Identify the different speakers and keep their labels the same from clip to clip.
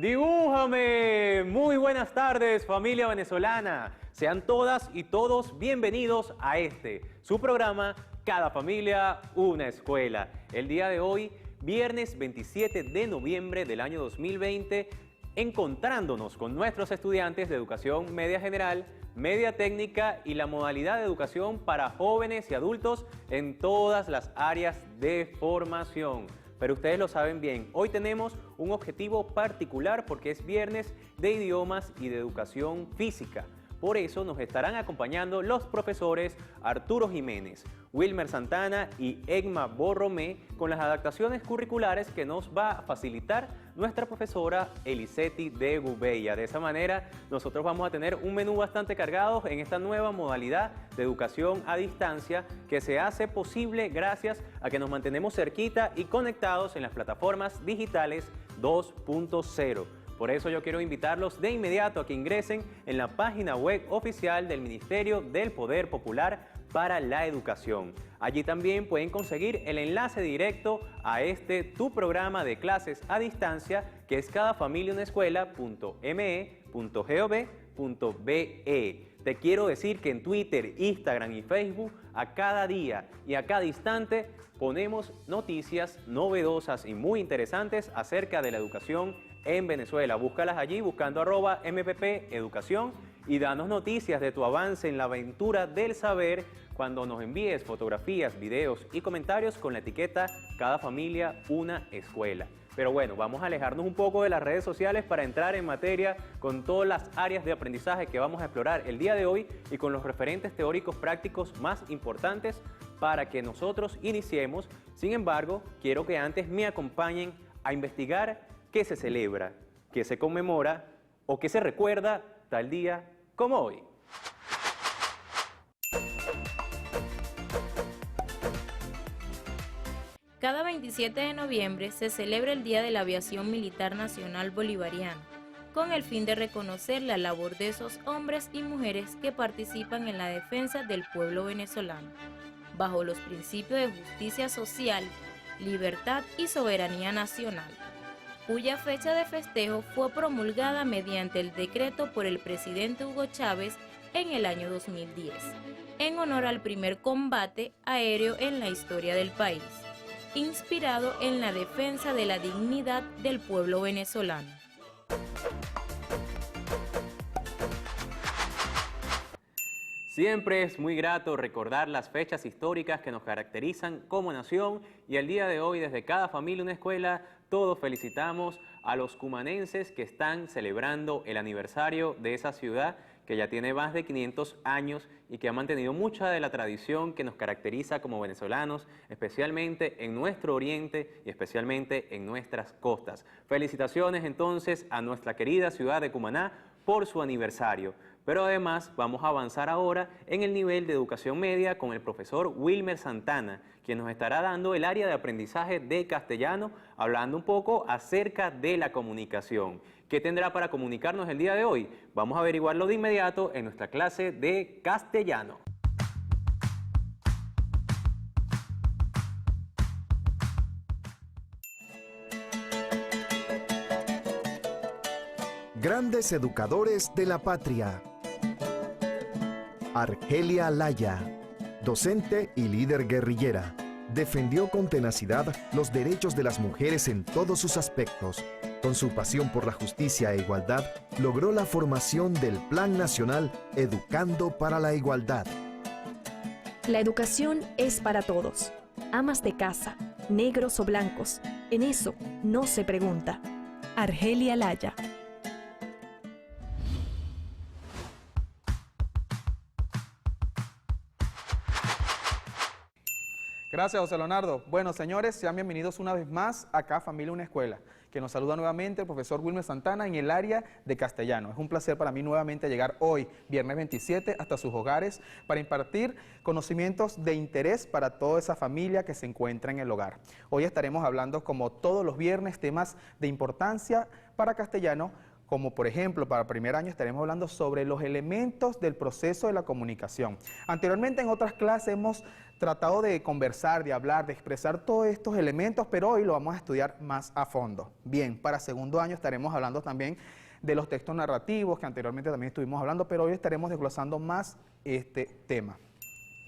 Speaker 1: ¡Dibújame! Muy buenas tardes, familia venezolana. Sean todas y todos bienvenidos a su programa Cada Familia, una Escuela. El día de hoy, viernes 27 de noviembre del año 2020, encontrándonos con nuestros estudiantes de Educación Media General, Media Técnica y la modalidad de educación para jóvenes y adultos en todas las áreas de formación. Pero ustedes lo saben bien, hoy tenemos un objetivo particular porque es viernes de idiomas y de educación física. Por eso nos estarán acompañando los profesores Arturo Jiménez, Wilmer Santana y Egma Borromé con las adaptaciones curriculares que nos va a facilitar nuestra profesora Eliseti de Gubella. De esa manera, nosotros vamos a tener un menú bastante cargado en esta nueva modalidad de educación a distancia que se hace posible gracias a que nos mantenemos cerquita y conectados en las plataformas digitales 2.0. Por eso yo quiero invitarlos de inmediato a que ingresen en la página web oficial del Ministerio del Poder Popular para la Educación. Allí también pueden conseguir el enlace directo a tu programa de clases a distancia, que es cadafamiliaunaescuela.me.gov.be. Te quiero decir que en Twitter, Instagram y Facebook, a cada día y a cada instante, ponemos noticias novedosas y muy interesantes acerca de la educación en Venezuela. Búscalas allí buscando @MPP-Educación y danos noticias de tu avance en la aventura del saber cuando nos envíes fotografías, videos y comentarios con la etiqueta Cada Familia una Escuela. Pero bueno, vamos a alejarnos un poco de las redes sociales para entrar en materia con todas las áreas de aprendizaje que vamos a explorar el día de hoy y con los referentes teóricos prácticos más importantes para que nosotros iniciemos. Sin embargo, quiero que antes me acompañen a investigar qué se celebra, qué se conmemora o qué se recuerda tal día como hoy.
Speaker 2: Cada 27 de noviembre se celebra el Día de la Aviación Militar Nacional Bolivariana, con el fin de reconocer la labor de esos hombres y mujeres que participan en la defensa del pueblo venezolano, bajo los principios de justicia social, libertad y soberanía nacional, cuya fecha de festejo fue promulgada mediante el decreto por el presidente Hugo Chávez en el año 2010, en honor al primer combate aéreo en la historia del país, inspirado en la defensa de la dignidad del pueblo venezolano.
Speaker 1: Siempre es muy grato recordar las fechas históricas que nos caracterizan como nación y el día de hoy desde Cada Familia una Escuela todos felicitamos a los cumanenses que están celebrando el aniversario de esa ciudad que ya tiene más de 500 años y que ha mantenido mucha de la tradición que nos caracteriza como venezolanos, especialmente en nuestro oriente y especialmente en nuestras costas. Felicitaciones entonces a nuestra querida ciudad de Cumaná por su aniversario. Pero además vamos a avanzar ahora en el nivel de educación media con el profesor Wilmer Santana, quien nos estará dando el área de aprendizaje de castellano, hablando un poco acerca de la comunicación. ¿Qué tendrá para comunicarnos el día de hoy? Vamos a averiguarlo de inmediato en nuestra clase de castellano.
Speaker 3: Grandes educadores de la patria. Argelia Laya, docente y líder guerrillera, defendió con tenacidad los derechos de las mujeres en todos sus aspectos. Con su pasión por la justicia e igualdad, logró la formación del Plan Nacional Educando para la Igualdad.
Speaker 4: La educación es para todos, amas de casa, negros o blancos, en eso no se pregunta. Argelia Laya.
Speaker 5: Gracias, José Leonardo. Bueno, señores, sean bienvenidos una vez más a Cada Familia una Escuela, que nos saluda nuevamente el profesor Wilmer Santana en el área de castellano. Es un placer para mí nuevamente llegar hoy, viernes 27, hasta sus hogares para impartir conocimientos de interés para toda esa familia que se encuentra en el hogar. Hoy estaremos hablando, como todos los viernes, temas de importancia para castellano, como por ejemplo, para primer año estaremos hablando sobre los elementos del proceso de la comunicación. Anteriormente en otras clases hemos tratado de conversar, de hablar, de expresar todos estos elementos, pero hoy lo vamos a estudiar más a fondo. Bien, para segundo año estaremos hablando también de los textos narrativos, que anteriormente también estuvimos hablando, pero hoy estaremos desglosando más este tema.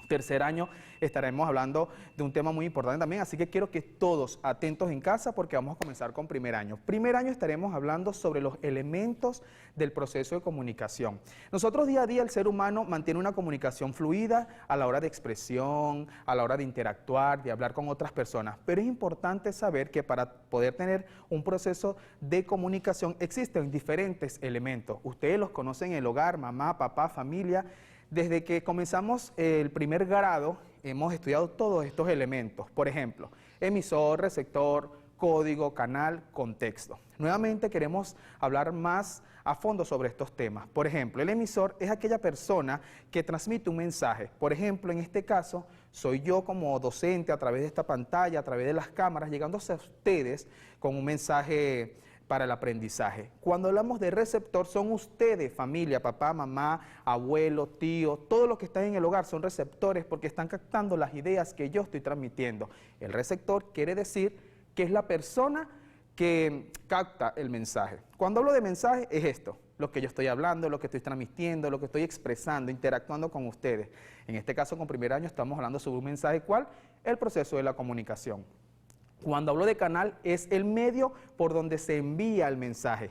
Speaker 5: Tercer año estaremos hablando de un tema muy importante también, así que quiero que todos atentos en casa porque vamos a comenzar con primer año. Primer año estaremos hablando sobre los elementos del proceso de comunicación. Nosotros día a día el ser humano mantiene una comunicación fluida a la hora de expresión, a la hora de interactuar, de hablar con otras personas, pero es importante saber que para poder tener un proceso de comunicación existen diferentes elementos. Ustedes los conocen en el hogar, mamá, papá, familia. Desde que comenzamos el primer grado hemos estudiado todos estos elementos, por ejemplo, emisor, receptor, código, canal, contexto. Nuevamente queremos hablar más a fondo sobre estos temas. Por ejemplo, el emisor es aquella persona que transmite un mensaje. Por ejemplo, en este caso, soy yo como docente a través de esta pantalla, a través de las cámaras, llegando a ustedes con un mensaje para el aprendizaje. Cuando hablamos de receptor, son ustedes, familia, papá, mamá, abuelo, tío, todos los que están en el hogar son receptores porque están captando las ideas que yo estoy transmitiendo. El receptor quiere decir que es la persona que capta el mensaje. Cuando hablo de mensaje es esto, lo que yo estoy hablando, lo que estoy transmitiendo, lo que estoy expresando, interactuando con ustedes. En este caso, con primer año, estamos hablando sobre un mensaje, ¿cuál? El proceso de la comunicación. Cuando hablo de canal, es el medio por donde se envía el mensaje.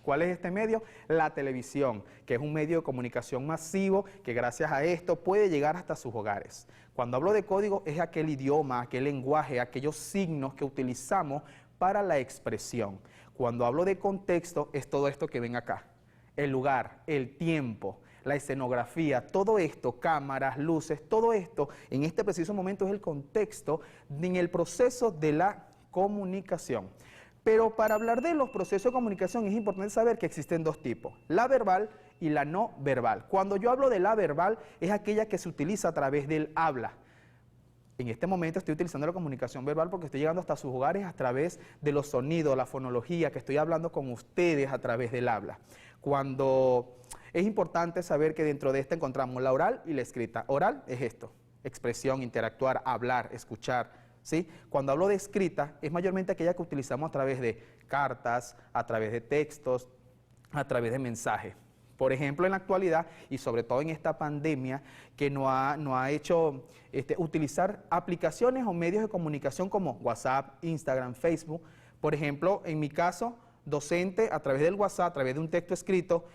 Speaker 5: ¿Cuál es este medio? La televisión, que es un medio de comunicación masivo que gracias a esto puede llegar hasta sus hogares. Cuando hablo de código, es aquel idioma, aquel lenguaje, aquellos signos que utilizamos para la expresión. Cuando hablo de contexto, es todo esto que ven acá. El lugar, el tiempo, la escenografía, todo esto, cámaras, luces, todo esto, en este preciso momento es el contexto en el proceso de la comunicación. Pero para hablar de los procesos de comunicación es importante saber que existen dos tipos, la verbal y la no verbal. Cuando yo hablo de la verbal es aquella que se utiliza a través del habla. En este momento estoy utilizando la comunicación verbal porque estoy llegando hasta sus hogares a través de los sonidos, la fonología, que estoy hablando con ustedes a través del habla. Cuando es importante saber que dentro de esta encontramos la oral y la escrita. Oral es esto, expresión, interactuar, hablar, escuchar, ¿sí? Cuando hablo de escrita es mayormente aquella que utilizamos a través de cartas, a través de textos, a través de mensajes. Por ejemplo, en la actualidad y sobre todo en esta pandemia que nos ha hecho utilizar aplicaciones o medios de comunicación como WhatsApp, Instagram, Facebook. Por ejemplo, en mi caso, docente, a través del WhatsApp, a través de un texto escrito,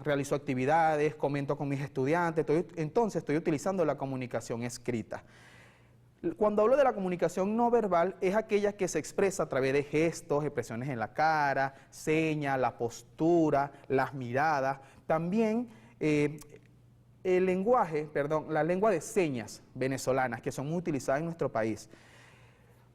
Speaker 5: realizo actividades, comento con mis estudiantes, entonces estoy utilizando la comunicación escrita. Cuando hablo de la comunicación no verbal, es aquella que se expresa a través de gestos, expresiones en la cara, señas, la postura, las miradas. También la lengua de señas venezolanas que son muy utilizadas en nuestro país.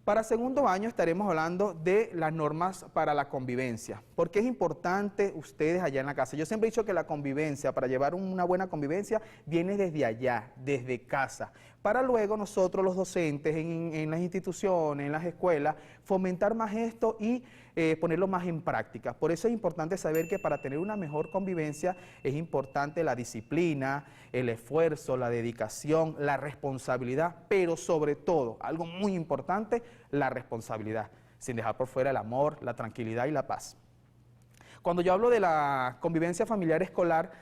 Speaker 5: Para segundo año estaremos hablando de las normas para la convivencia. ¿Por qué es importante ustedes allá en la casa? Yo siempre he dicho que la convivencia, para llevar una buena convivencia, viene desde allá, desde casa. Para luego nosotros los docentes en las instituciones, en las escuelas, fomentar más esto y ponerlo más en práctica. Por eso es importante saber que para tener una mejor convivencia es importante la disciplina, el esfuerzo, la dedicación, la responsabilidad, pero sobre todo, algo muy importante, la responsabilidad, sin dejar por fuera el amor, la tranquilidad y la paz. Cuando yo hablo de la convivencia familiar escolar,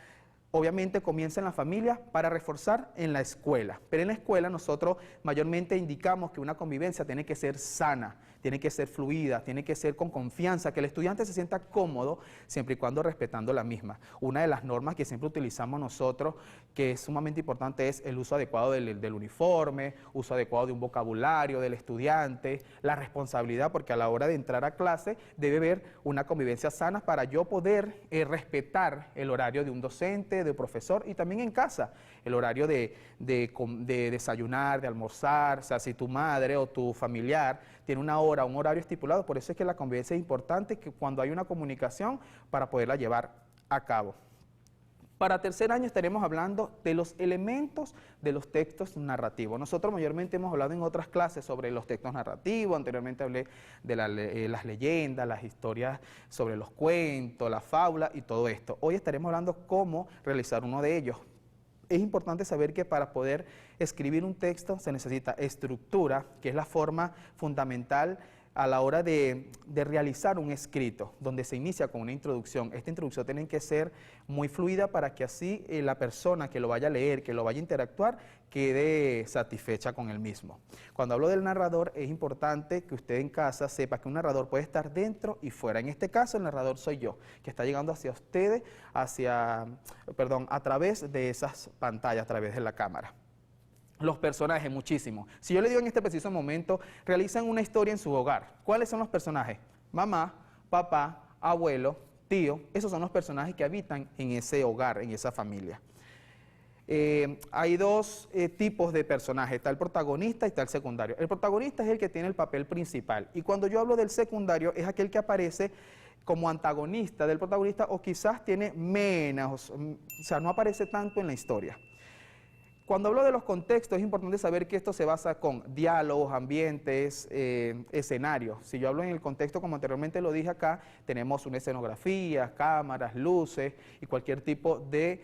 Speaker 5: obviamente comienza en la familia para reforzar en la escuela. Pero en la escuela nosotros mayormente indicamos que una convivencia tiene que ser sana, tiene que ser fluida, tiene que ser con confianza, que el estudiante se sienta cómodo siempre y cuando respetando la misma. Una de las normas que siempre utilizamos nosotros, que es sumamente importante, es el uso adecuado del uniforme, uso adecuado de un vocabulario del estudiante, la responsabilidad, porque a la hora de entrar a clase debe haber una convivencia sana para yo poder respetar el horario de un docente, de un profesor y también en casa, el horario de desayunar, de almorzar, o sea, si tu madre o tu familiar tiene una hora, un horario estipulado, por eso es que la convivencia es importante que cuando hay una comunicación para poderla llevar a cabo. Para tercer año estaremos hablando de los elementos de los textos narrativos. Nosotros mayormente hemos hablado en otras clases sobre los textos narrativos, anteriormente hablé de las leyendas, las historias sobre los cuentos, la fábula y todo esto. Hoy estaremos hablando cómo realizar uno de ellos. Es importante saber que para poder escribir un texto se necesita estructura, que es la forma fundamental a la hora de realizar un escrito, donde se inicia con una introducción. Esta introducción tiene que ser muy fluida para que así la persona que lo vaya a leer, que lo vaya a interactuar, quede satisfecha con el mismo. Cuando hablo del narrador, es importante que usted en casa sepa que un narrador puede estar dentro y fuera. En este caso, el narrador soy yo, que está llegando hacia ustedes, a través de esas pantallas, a través de la cámara. Los personajes, muchísimo. Si yo le digo en este preciso momento, realizan una historia en su hogar. ¿Cuáles son los personajes? Mamá, papá, abuelo, tío. Esos son los personajes que habitan en ese hogar, en esa familia. Hay dos tipos de personajes, está el protagonista y está el secundario. El protagonista es el que tiene el papel principal. Y cuando yo hablo del secundario, es aquel que aparece como antagonista del protagonista o quizás tiene menos, o sea, no aparece tanto en la historia. Cuando hablo de los contextos, es importante saber que esto se basa con diálogos, ambientes, escenarios. Si yo hablo en el contexto, como anteriormente lo dije acá, tenemos una escenografía, cámaras, luces y cualquier tipo de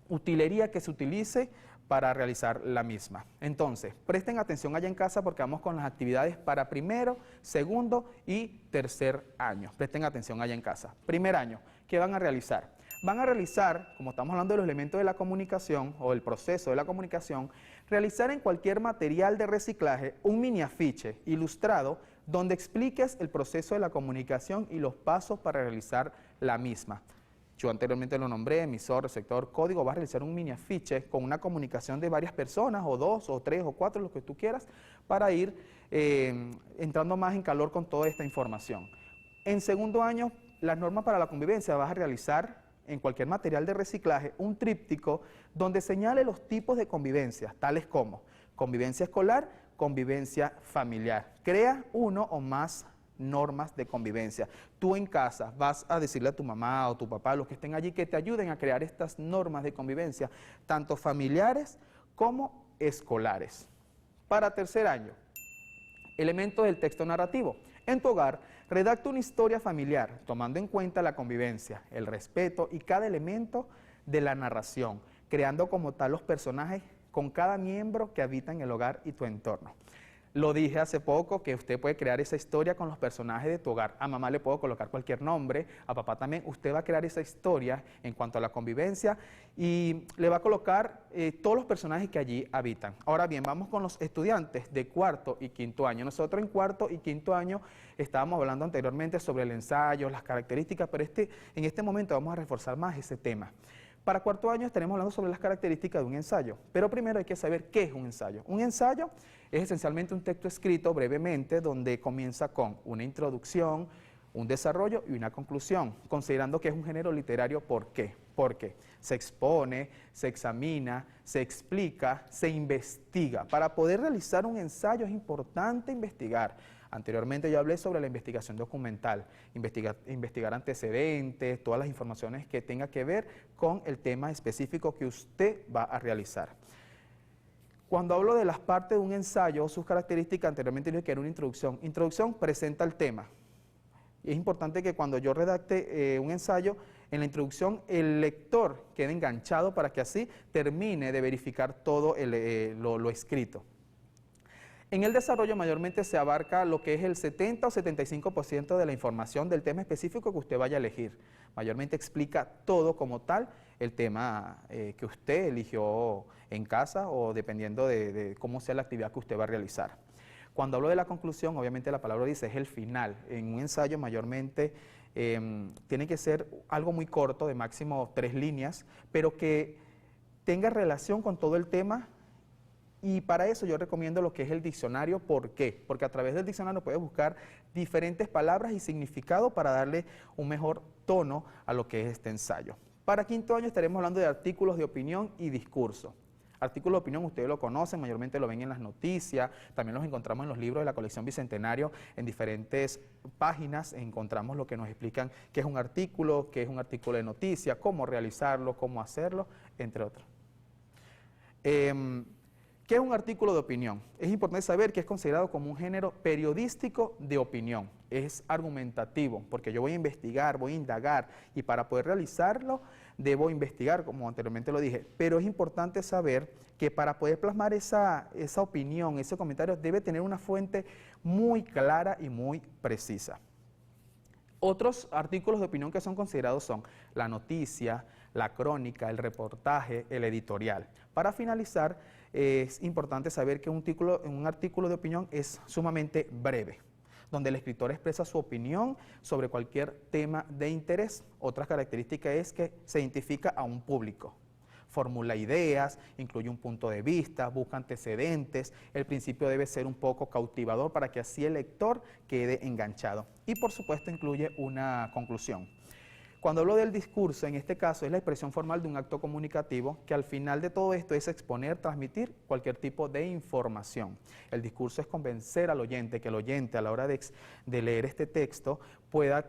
Speaker 5: utilería que se utilice para realizar la misma. Entonces, presten atención allá en casa porque vamos con las actividades para primero, segundo y tercer año. Presten atención allá en casa. Primer año, ¿qué van a realizar? Van a realizar, como estamos hablando de los elementos de la comunicación o el proceso de la comunicación, realizar en cualquier material de reciclaje un mini afiche ilustrado donde expliques el proceso de la comunicación y los pasos para realizar la misma. Yo anteriormente lo nombré, emisor, receptor, código. Vas a realizar un mini afiche con una comunicación de varias personas, o 2, o 3, o 4, lo que tú quieras, para ir entrando más en calor con toda esta información. En segundo año, las normas para la convivencia vas a realizar en cualquier material de reciclaje un tríptico donde señale los tipos de convivencia, tales como convivencia escolar, convivencia familiar. Crea uno o más normas de convivencia. Tú en casa vas a decirle a tu mamá o tu papá, los que estén allí, que te ayuden a crear estas normas de convivencia, tanto familiares como escolares. Para tercer año, elementos del texto narrativo. En tu hogar, redacta una historia familiar, tomando en cuenta la convivencia, el respeto y cada elemento de la narración, creando como tal los personajes con cada miembro que habita en el hogar y tu entorno. Lo dije hace poco que usted puede crear esa historia con los personajes de tu hogar. A mamá le puedo colocar cualquier nombre, a papá también. Usted va a crear esa historia en cuanto a la convivencia y le va a colocar todos los personajes que allí habitan. Ahora bien, vamos con los estudiantes de cuarto y quinto año. Nosotros en cuarto y quinto año estábamos hablando anteriormente sobre el ensayo, las características, pero en este momento vamos a reforzar más ese tema. Para cuarto año estaremos hablando sobre las características de un ensayo, pero primero hay que saber qué es un ensayo. Un ensayo es esencialmente un texto escrito brevemente donde comienza con una introducción, un desarrollo y una conclusión, considerando que es un género literario. ¿Por qué? Porque se expone, se examina, se explica, se investiga. Para poder realizar un ensayo es importante investigar. Anteriormente yo hablé sobre la investigación documental, investigar antecedentes, todas las informaciones que tenga que ver con el tema específico que usted va a realizar. Cuando hablo de las partes de un ensayo, sus características, anteriormente dije que era una introducción. Introducción presenta el tema. Y es importante que cuando yo redacte un ensayo, en la introducción el lector quede enganchado para que así termine de verificar todo lo escrito. En el desarrollo mayormente se abarca lo que es el 70 o 75% de la información del tema específico que usted vaya a elegir. Mayormente explica todo como tal el tema que usted eligió en casa o dependiendo de cómo sea la actividad que usted va a realizar. Cuando hablo de la conclusión, obviamente la palabra dice es el final. En un ensayo mayormente tiene que ser algo muy corto, de máximo 3 líneas, pero que tenga relación con todo el tema. Y para eso yo recomiendo lo que es el diccionario. ¿Por qué? Porque a través del diccionario puedes buscar diferentes palabras y significado para darle un mejor tono a lo que es este ensayo. Para quinto año estaremos hablando de artículos de opinión y discurso. Artículo de opinión, ustedes lo conocen, mayormente lo ven en las noticias, también los encontramos en los libros de la colección Bicentenario, en diferentes páginas encontramos lo que nos explican qué es un artículo de noticia, cómo realizarlo, cómo hacerlo, entre otros. ¿Qué es un artículo de opinión? Es importante saber que es considerado como un género periodístico de opinión. Es argumentativo, porque yo voy a investigar, voy a indagar, y para poder realizarlo debo investigar, como anteriormente lo dije. Pero es importante saber que para poder plasmar esa opinión, ese comentario, debe tener una fuente muy clara y muy precisa. Otros artículos de opinión que son considerados son la noticia, la crónica, el reportaje, el editorial. Para finalizar, es importante saber que un artículo de opinión es sumamente breve, donde el escritor expresa su opinión sobre cualquier tema de interés. Otra característica es que se identifica a un público. Formula ideas, incluye un punto de vista, busca antecedentes, el principio debe ser un poco cautivador para que así el lector quede enganchado. Y por supuesto incluye una conclusión. Cuando hablo del discurso, en este caso es la expresión formal de un acto comunicativo que al final de todo esto es exponer, transmitir cualquier tipo de información. El discurso es convencer al oyente, que el oyente a la hora de leer este texto pueda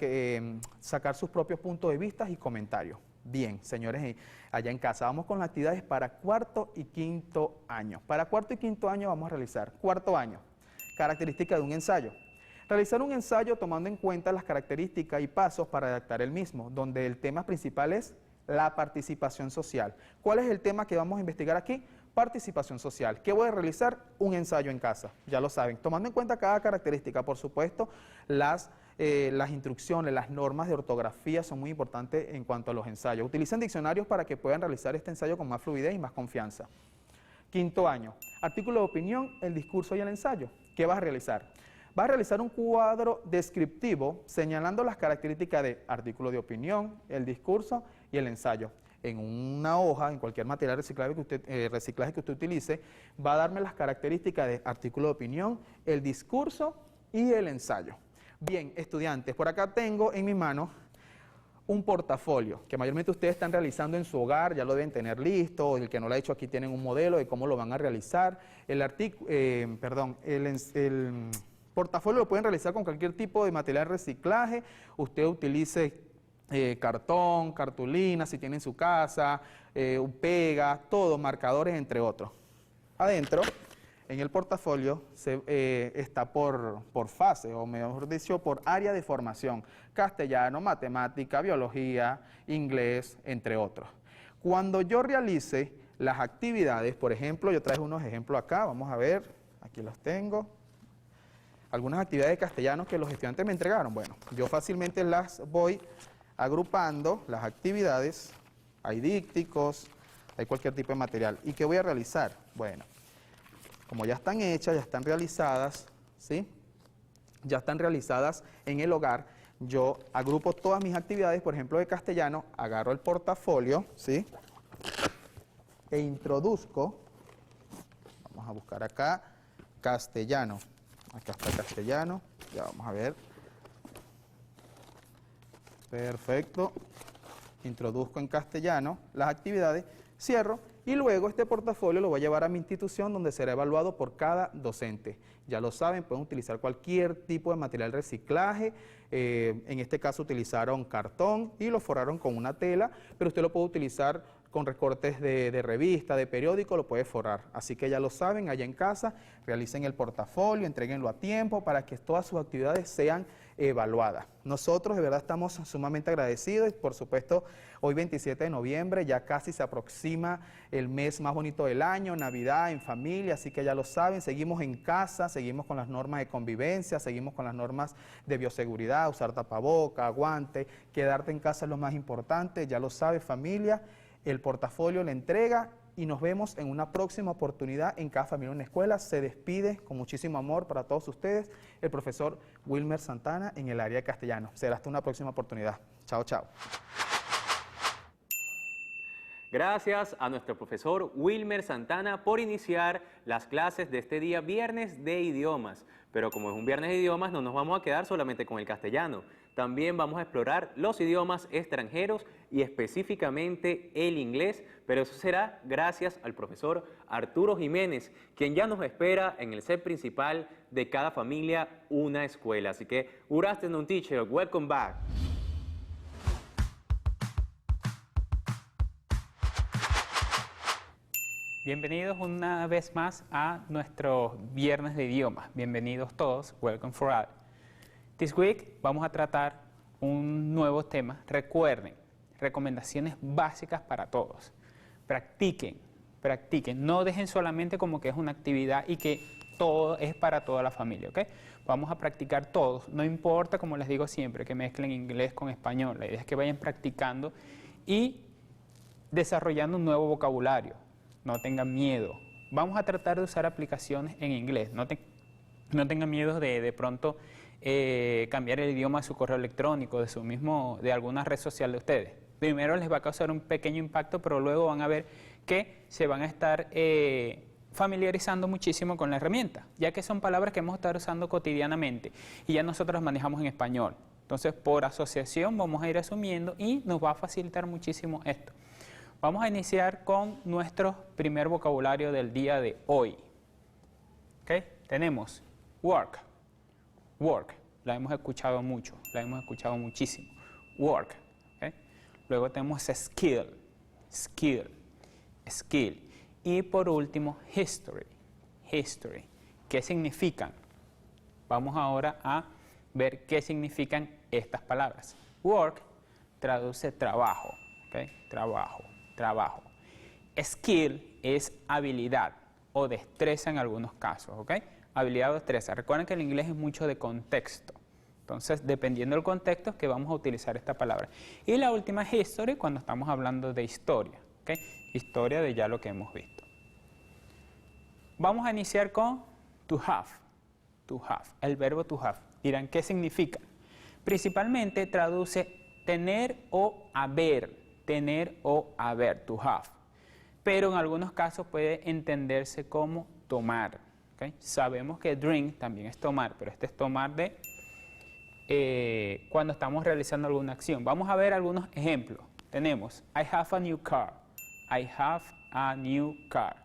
Speaker 5: sacar sus propios puntos de vista y comentarios. Bien, señores, allá en casa, vamos con las actividades para cuarto y quinto año. Para cuarto y quinto año vamos a realizar cuarto año, característica de un ensayo. Realizar un ensayo tomando en cuenta las características y pasos para redactar el mismo, donde el tema principal es la participación social. ¿Cuál es el tema que vamos a investigar aquí? Participación social. ¿Qué voy a realizar? Un ensayo en casa, ya lo saben. Tomando en cuenta cada característica, por supuesto, las instrucciones, las normas de ortografía son muy importantes en cuanto a los ensayos. Utilicen diccionarios para que puedan realizar este ensayo con más fluidez y más confianza. Quinto año, artículo de opinión, el discurso y el ensayo. ¿Qué vas a realizar? Vas a realizar un cuadro descriptivo señalando las características de artículo de opinión, el discurso y el ensayo. En una hoja, en cualquier material reciclaje que usted utilice, va a darme las características de artículo de opinión, el discurso y el ensayo. Bien, estudiantes, por acá tengo en mi mano un portafolio que mayormente ustedes están realizando en su hogar, ya lo deben tener listo, el que no lo ha hecho aquí tienen un modelo de cómo lo van a realizar. El portafolio lo pueden realizar con cualquier tipo de material de reciclaje. Usted utilice cartón, cartulina, si tiene en su casa, pega, todo, marcadores, entre otros. Adentro, en el portafolio, está por fase, o mejor dicho, por área de formación. Castellano, matemática, biología, inglés, entre otros. Cuando yo realice las actividades, por ejemplo, yo traje unos ejemplos acá, vamos a ver, aquí los tengo. Algunas actividades de castellano que los estudiantes me entregaron. Bueno, yo fácilmente las voy agrupando, las actividades, hay dípticos, hay cualquier tipo de material. ¿Y qué voy a realizar? Bueno, como ya están hechas, ya están realizadas, ¿sí? Ya están realizadas en el hogar, yo agrupo todas mis actividades, por ejemplo, de castellano, agarro el portafolio, ¿sí? E introduzco, vamos a buscar acá, castellano. Acá está castellano, ya vamos a ver. Perfecto. Introduzco en castellano las actividades, cierro y luego este portafolio lo voy a llevar a mi institución donde será evaluado por cada docente. Ya lo saben, pueden utilizar cualquier tipo de material de reciclaje. En este caso utilizaron cartón y lo forraron con una tela, pero usted lo puede utilizar con recortes de revista, de periódico, lo puede forrar. Así que ya lo saben, allá en casa, realicen el portafolio, entréguenlo a tiempo para que todas sus actividades sean evaluadas. Nosotros de verdad estamos sumamente agradecidos y por supuesto hoy 27 de noviembre ya casi se aproxima el mes más bonito del año, Navidad en familia, así que ya lo saben, seguimos en casa, seguimos con las normas de convivencia, seguimos con las normas de bioseguridad, usar tapaboca, guante, quedarte en casa es lo más importante, ya lo sabe familia. El portafolio, la entrega y nos vemos en una próxima oportunidad en Cada Familia Una Escuela. Se despide con muchísimo amor para todos ustedes el profesor Wilmer Santana en el área de castellano. Será hasta una próxima oportunidad. Chao, chao.
Speaker 1: Gracias a nuestro profesor Wilmer Santana por iniciar las clases de este día viernes de idiomas. Pero como es un viernes de idiomas, no nos vamos a quedar solamente con el castellano. También vamos a explorar los idiomas extranjeros y específicamente el inglés, pero eso será gracias al profesor Arturo Jiménez, quien ya nos espera en el set principal de Cada Familia Una Escuela. Así que, good afternoon, teacher. Welcome back.
Speaker 6: Bienvenidos una vez más a nuestro viernes de idiomas. Bienvenidos todos. Welcome for all. This week vamos a tratar un nuevo tema. Recuerden, recomendaciones básicas para todos. Practiquen, practiquen. No dejen solamente como que es una actividad y que todo es para toda la familia, ¿ok? Vamos a practicar todos. No importa, como les digo siempre, que mezclen inglés con español. La idea es que vayan practicando y desarrollando un nuevo vocabulario. No tengan miedo. Vamos a tratar de usar aplicaciones en inglés. No tengan miedo de pronto cambiar el idioma de su correo electrónico, de alguna red social de ustedes. Primero les va a causar un pequeño impacto, pero luego van a ver que se van a estar familiarizando muchísimo con la herramienta, ya que son palabras que vamos a estar usando cotidianamente y ya nosotros las manejamos en español. Entonces, por asociación vamos a ir asumiendo y nos va a facilitar muchísimo esto. Vamos a iniciar con nuestro primer vocabulario del día de hoy. ¿Okay? Tenemos work. Work. La hemos escuchado mucho, la hemos escuchado muchísimo. Work. ¿Okay? Luego tenemos skill. Skill. Skill. Y por último, history. History. ¿Qué significan? Vamos ahora a ver qué significan estas palabras. Work traduce trabajo. ¿Okay? Trabajo. Trabajo. Skill es habilidad o destreza en algunos casos, ¿ok? Habilidad o destreza. Recuerden que el inglés es mucho de contexto. Entonces, dependiendo del contexto es que vamos a utilizar esta palabra. Y la última es history, cuando estamos hablando de historia, ¿ok? Historia de ya lo que hemos visto. Vamos a iniciar con to have. To have. El verbo to have. Dirán, ¿qué significa? Principalmente traduce tener o haber. Tener o haber, to have. Pero en algunos casos puede entenderse como tomar. ¿Okay? Sabemos que drink también es tomar, pero este es tomar de cuando estamos realizando alguna acción. Vamos a ver algunos ejemplos. Tenemos, I have a new car. I have a new car.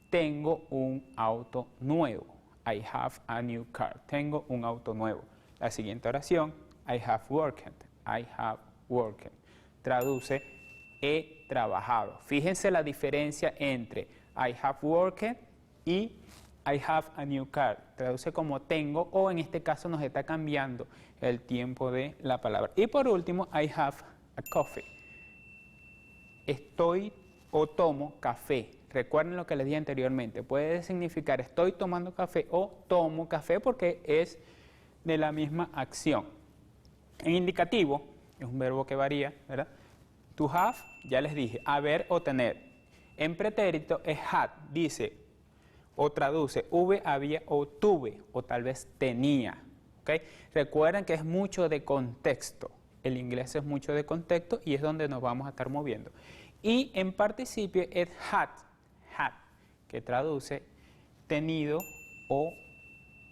Speaker 6: Tengo un auto nuevo. I have a new car. Tengo un auto nuevo. La siguiente oración, I have worked. I have worked. Traduce he trabajado. Fíjense la diferencia entre I have worked y I have a new car. Traduce como tengo o en este caso nos está cambiando el tiempo de la palabra. Y por último, I have a coffee. Estoy o tomo café. Recuerden lo que les dije anteriormente. Puede significar estoy tomando café o tomo café porque es de la misma acción. En indicativo, es un verbo que varía, ¿verdad? To have, ya les dije, haber o tener. En pretérito es had, dice o traduce hube, había o tuve o tal vez tenía. ¿Okay? Recuerden que es mucho de contexto. El inglés es mucho de contexto y es donde nos vamos a estar moviendo. Y en participio es had, que traduce tenido o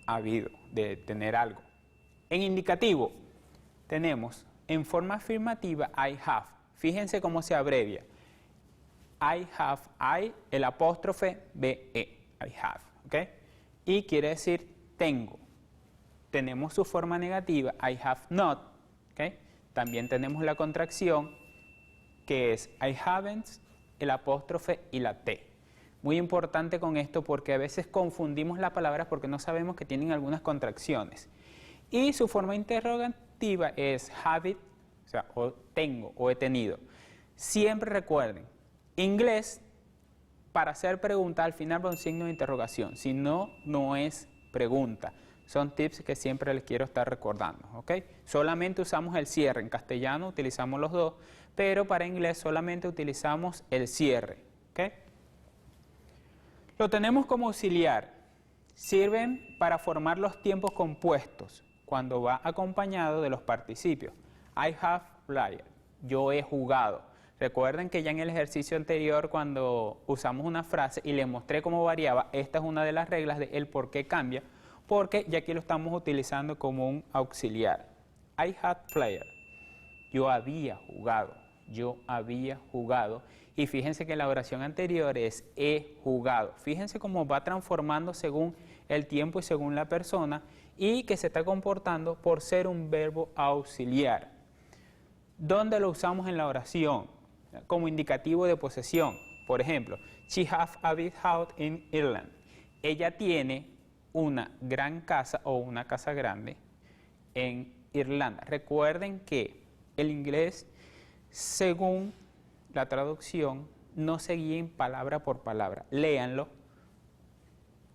Speaker 6: habido, de tener algo. En indicativo tenemos en forma afirmativa I have. Fíjense cómo se abrevia. I have, I, el apóstrofe, BE. I have, ¿ok? Y quiere decir tengo. Tenemos su forma negativa, I have not, ¿ok? También tenemos la contracción, que es I haven't, el apóstrofe y la T. Muy importante con esto porque a veces confundimos las palabras porque no sabemos que tienen algunas contracciones. Y su forma interrogativa es have it, o sea, o tengo o he tenido. Siempre recuerden, inglés, para hacer pregunta, al final va un signo de interrogación. Si no, no es pregunta. Son tips que siempre les quiero estar recordando, ¿ok? Solamente usamos el cierre. En castellano utilizamos los dos, pero para inglés solamente utilizamos el cierre, ¿ok? Lo tenemos como auxiliar. Sirven para formar los tiempos compuestos cuando va acompañado de los participios. I have played. Yo he jugado. Recuerden que ya en el ejercicio anterior, cuando usamos una frase y les mostré cómo variaba, esta es una de las reglas de el por qué cambia. porque ya aquí lo estamos utilizando como un auxiliar. I had played. Yo había jugado. Yo había jugado. Y fíjense que la oración anterior es he jugado. Fíjense cómo va transformando según el tiempo y según la persona y que se está comportando por ser un verbo auxiliar. ¿Dónde lo usamos en la oración? Como indicativo de posesión. Por ejemplo, she has a big house in Ireland. Ella tiene una gran casa o una casa grande en Irlanda. Recuerden que el inglés, según la traducción, no se guíen palabra por palabra. Léanlo,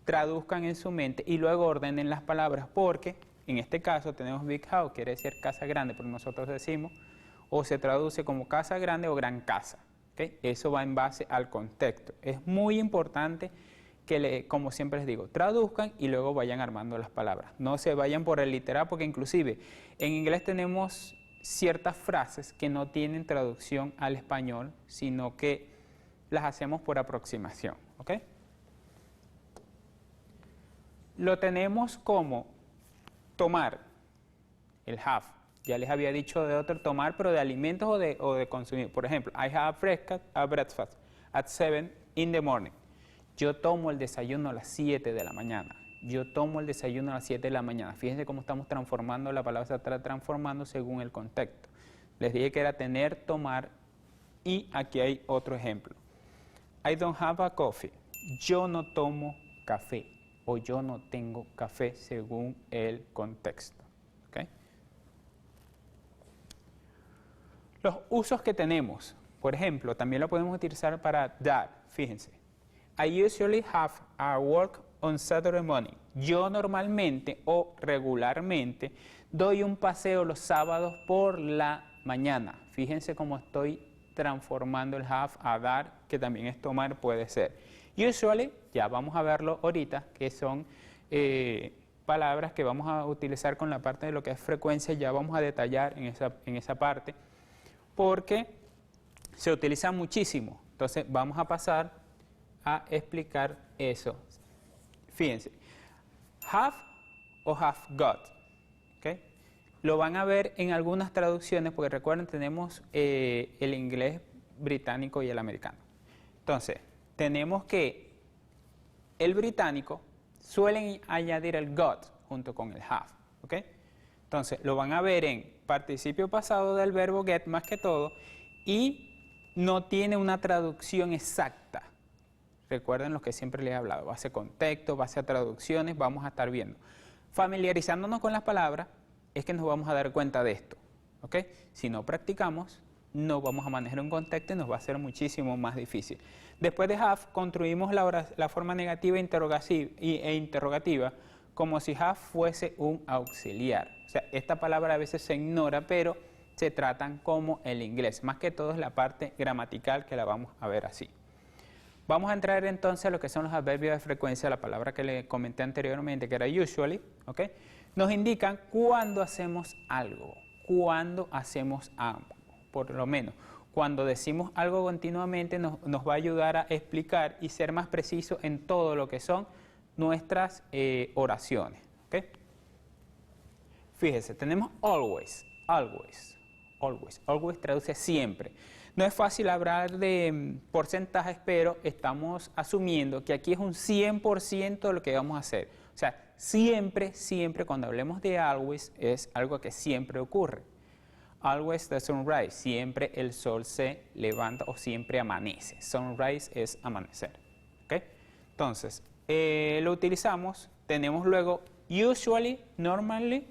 Speaker 6: traduzcan en su mente y luego ordenen las palabras, porque en este caso tenemos big house, quiere decir casa grande, pero nosotros decimos o se traduce como casa grande o gran casa. ¿Okay? Eso va en base al contexto. Es muy importante que, como siempre les digo, traduzcan y luego vayan armando las palabras. No se vayan por el literal, porque inclusive en inglés tenemos ciertas frases que no tienen traducción al español, sino que las hacemos por aproximación. ¿Okay? Lo tenemos como tomar, el have. Ya les había dicho de otro, tomar, pero de alimentos o de consumir. Por ejemplo, I have breakfast at 7 in the morning. Yo tomo el desayuno a las 7 de la mañana. Yo tomo el desayuno a las 7 de la mañana. Fíjense cómo estamos transformando, la palabra se está transformando según el contexto. Les dije que era tener, tomar, y aquí hay otro ejemplo. I don't have a coffee. Yo no tomo café o yo no tengo café según el contexto. ¿Okay? Los usos que tenemos, por ejemplo, también lo podemos utilizar para dar. Fíjense. I usually have a work on Saturday morning. Yo normalmente o regularmente doy un paseo los sábados por la mañana. Fíjense cómo estoy transformando el have a dar, que también es tomar, puede ser. Usually, ya vamos a verlo ahorita, que son palabras que vamos a utilizar con la parte de lo que es frecuencia, ya vamos a detallar en esa parte, porque se utiliza muchísimo. Entonces vamos a pasar a explicar eso. Fíjense, have o have got, ¿okay? Lo van a ver en algunas traducciones, porque recuerden, tenemos el inglés británico y el americano. Entonces, tenemos que el británico suelen añadir el got junto con el have, ¿ok? Entonces, lo van a ver en participio pasado del verbo get más que todo y no tiene una traducción exacta. Recuerden lo que siempre les he hablado, base a contexto, base a traducciones, vamos a estar viendo. Familiarizándonos con las palabras es que nos vamos a dar cuenta de esto, ¿ok? Si no practicamos, no vamos a manejar un contexto y nos va a ser muchísimo más difícil. Después de have, construimos la forma negativa e interrogativa como si have fuese un auxiliar. O sea, esta palabra a veces se ignora, pero se tratan como el inglés. Más que todo es la parte gramatical que la vamos a ver así. Vamos a entrar entonces a lo que son los adverbios de frecuencia, la palabra que le comenté anteriormente, que era usually, ¿ok? Nos indican cuándo hacemos algo, cuándo hacemos algo, por lo menos. Cuando decimos algo continuamente nos va a ayudar a explicar y ser más preciso en todo lo que son nuestras oraciones, ¿ok? Fíjese, tenemos always, always, always. Always traduce siempre. No es fácil hablar de porcentajes, pero estamos asumiendo que aquí es un 100% de lo que vamos a hacer. O sea, siempre, siempre, cuando hablemos de always, es algo que siempre ocurre. Always the sunrise, siempre el sol se levanta o siempre amanece. Sunrise es amanecer. ¿Okay? Entonces, lo utilizamos, tenemos luego usually, normally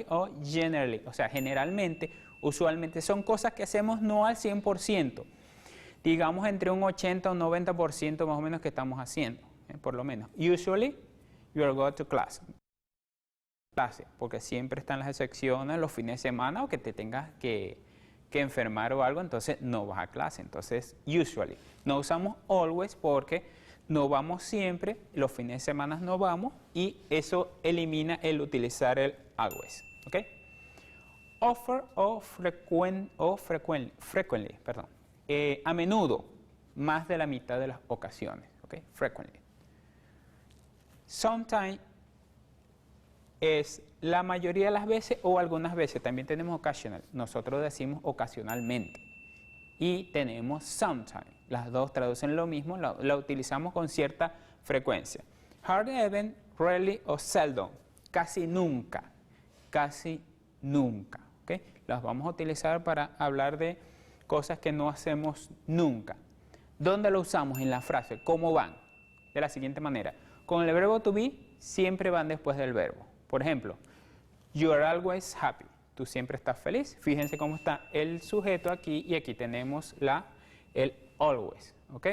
Speaker 6: o generally. O sea, generalmente, usualmente son cosas que hacemos no al 100%. Digamos entre un 80 o un 90% más o menos que estamos haciendo, por lo menos. Usually, you will go to class. Clase, porque siempre están las excepciones los fines de semana o que te tengas que enfermar o algo, entonces no vas a clase. Entonces, usually. No usamos always porque no vamos siempre, los fines de semana no vamos y eso elimina el utilizar el always. ¿Ok? Offer o frequently, perdón. A menudo, más de la mitad de las ocasiones. ¿Ok? Frequently. Sometimes es la mayoría de las veces o algunas veces. También tenemos occasional. Nosotros decimos ocasionalmente. Y tenemos sometimes. Las dos traducen lo mismo, la utilizamos con cierta frecuencia. Hardly ever, rarely o seldom. Casi nunca. Casi nunca. ¿Okay? Las vamos a utilizar para hablar de cosas que no hacemos nunca. ¿Dónde lo usamos en la frase? ¿Cómo van? De la siguiente manera. Con el verbo to be, siempre van después del verbo. Por ejemplo, you are always happy. Tú siempre estás feliz. Fíjense cómo está el sujeto aquí y aquí tenemos el always. ¿Ok?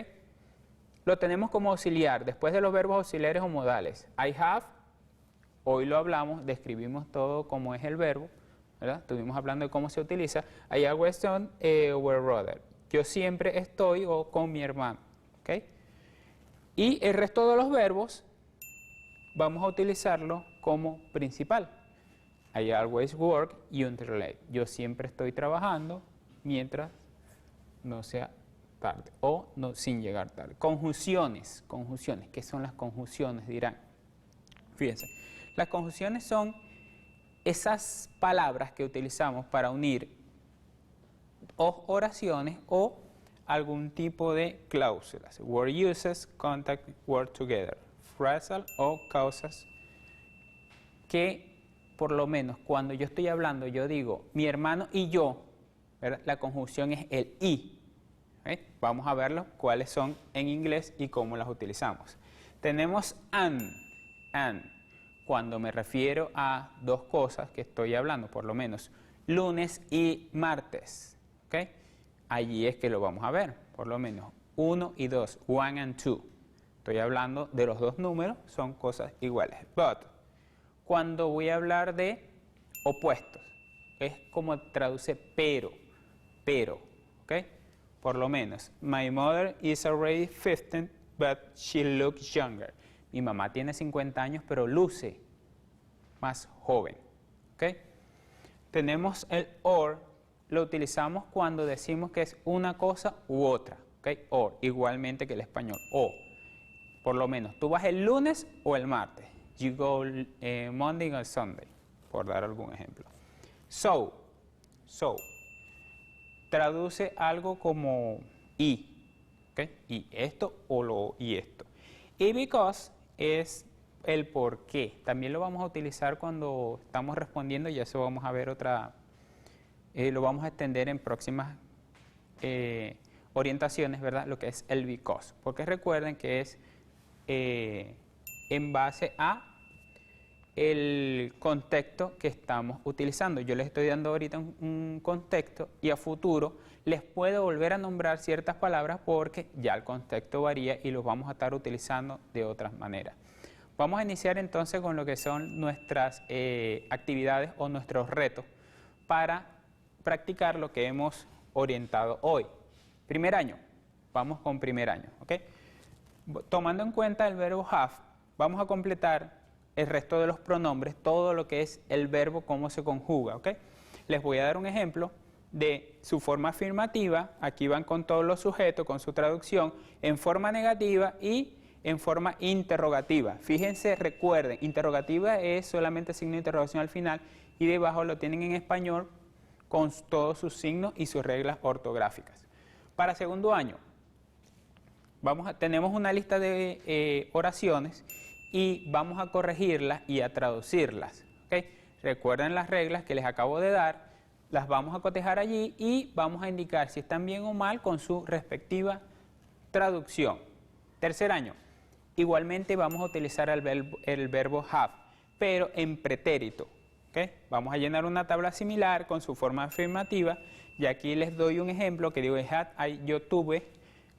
Speaker 6: Lo tenemos como auxiliar, después de los verbos auxiliares o modales. I have, hoy lo hablamos, describimos todo como es el verbo, ¿verdad? Estuvimos hablando de cómo se utiliza. I always done with brother. Yo siempre estoy o con mi hermano. ¿Ok? Y el resto de los verbos vamos a utilizarlo como principal. I always work until late. Yo siempre estoy trabajando mientras no sea tarde o no, sin llegar tarde. Conjunciones. ¿Qué son las conjunciones? Dirán. Fíjense, las conjunciones son esas palabras que utilizamos para unir oraciones o algún tipo de cláusulas. Word uses, contact, word together. Phrasal o causas que por lo menos cuando yo estoy hablando yo digo mi hermano y yo, ¿verdad? La conjunción es el y. ¿Okay? Vamos a verlo cuáles son en inglés y cómo las utilizamos. Tenemos and. Cuando me refiero a dos cosas que estoy hablando, por lo menos lunes y martes. ¿Okay? Allí es que lo vamos a ver, por lo menos 1 y 2, 1 and 2. Estoy hablando de los dos números, son cosas iguales. But, cuando voy a hablar de opuestos, es como traduce pero, ¿ok? Por lo menos, my mother is already 15, but she looks younger. Mi mamá tiene 50 años, pero luce más joven, ¿ok? Tenemos el or, lo utilizamos cuando decimos que es una cosa u otra, ¿ok? Or, igualmente que el español, o. Por lo menos, tú vas el lunes o el martes. You go Monday or Sunday, por dar algún ejemplo. So, traduce algo como y, ¿ok? Y esto y esto. Y because es el por qué. También lo vamos a utilizar cuando estamos respondiendo y eso vamos a ver lo vamos a extender en próximas orientaciones, ¿verdad? Lo que es el because. Porque recuerden que es en base a el contexto que estamos utilizando. Yo les estoy dando ahorita un contexto y a futuro les puedo volver a nombrar ciertas palabras porque ya el contexto varía y los vamos a estar utilizando de otras maneras. Vamos a iniciar entonces con lo que son nuestras actividades o nuestros retos para practicar lo que hemos orientado hoy. Primer año, vamos con primer año, ¿ok? Tomando en cuenta el verbo have, vamos a completar el resto de los pronombres, todo lo que es el verbo, cómo se conjuga, ¿ok? Les voy a dar un ejemplo de su forma afirmativa, aquí van con todos los sujetos, con su traducción, en forma negativa y en forma interrogativa. Fíjense, recuerden, interrogativa es solamente signo de interrogación al final y debajo lo tienen en español con todos sus signos y sus reglas ortográficas. Para segundo año, tenemos una lista de oraciones y vamos a corregirlas y a traducirlas. ¿Okay? Recuerden las reglas que les acabo de dar, las vamos a cotejar allí y vamos a indicar si están bien o mal con su respectiva traducción. Tercer año, igualmente vamos a utilizar el verbo have, pero en pretérito. ¿Okay? Vamos a llenar una tabla similar con su forma afirmativa y aquí les doy un ejemplo que digo yo tuve,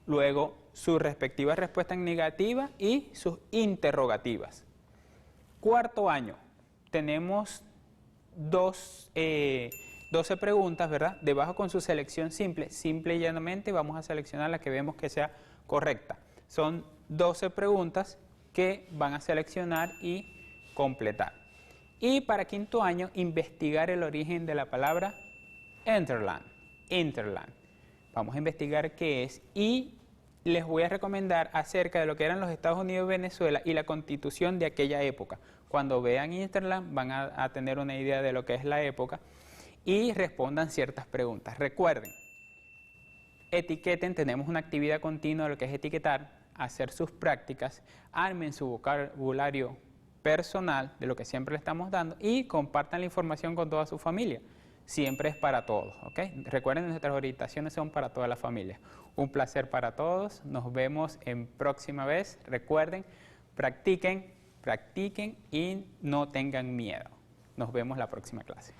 Speaker 6: luego su respectiva respuesta en negativa y sus interrogativas. Cuarto año, tenemos 12 preguntas, ¿verdad? Debajo con su selección simple y llanamente vamos a seleccionar la que vemos que sea correcta. Son 12 preguntas que van a seleccionar y completar. Y para quinto año, investigar el origen de la palabra hinterland. Vamos a investigar qué es y les voy a recomendar acerca de lo que eran los Estados Unidos y Venezuela y la constitución de aquella época. Cuando vean Instagram van a tener una idea de lo que es la época y respondan ciertas preguntas. Recuerden, etiqueten, tenemos una actividad continua de lo que es etiquetar, hacer sus prácticas, armen su vocabulario personal de lo que siempre le estamos dando y compartan la información con toda su familia. Siempre es para todos, ¿ok? Recuerden, nuestras orientaciones son para toda la familia. Un placer para todos, nos vemos en próxima vez. Recuerden, practiquen, practiquen y no tengan miedo. Nos vemos la próxima clase.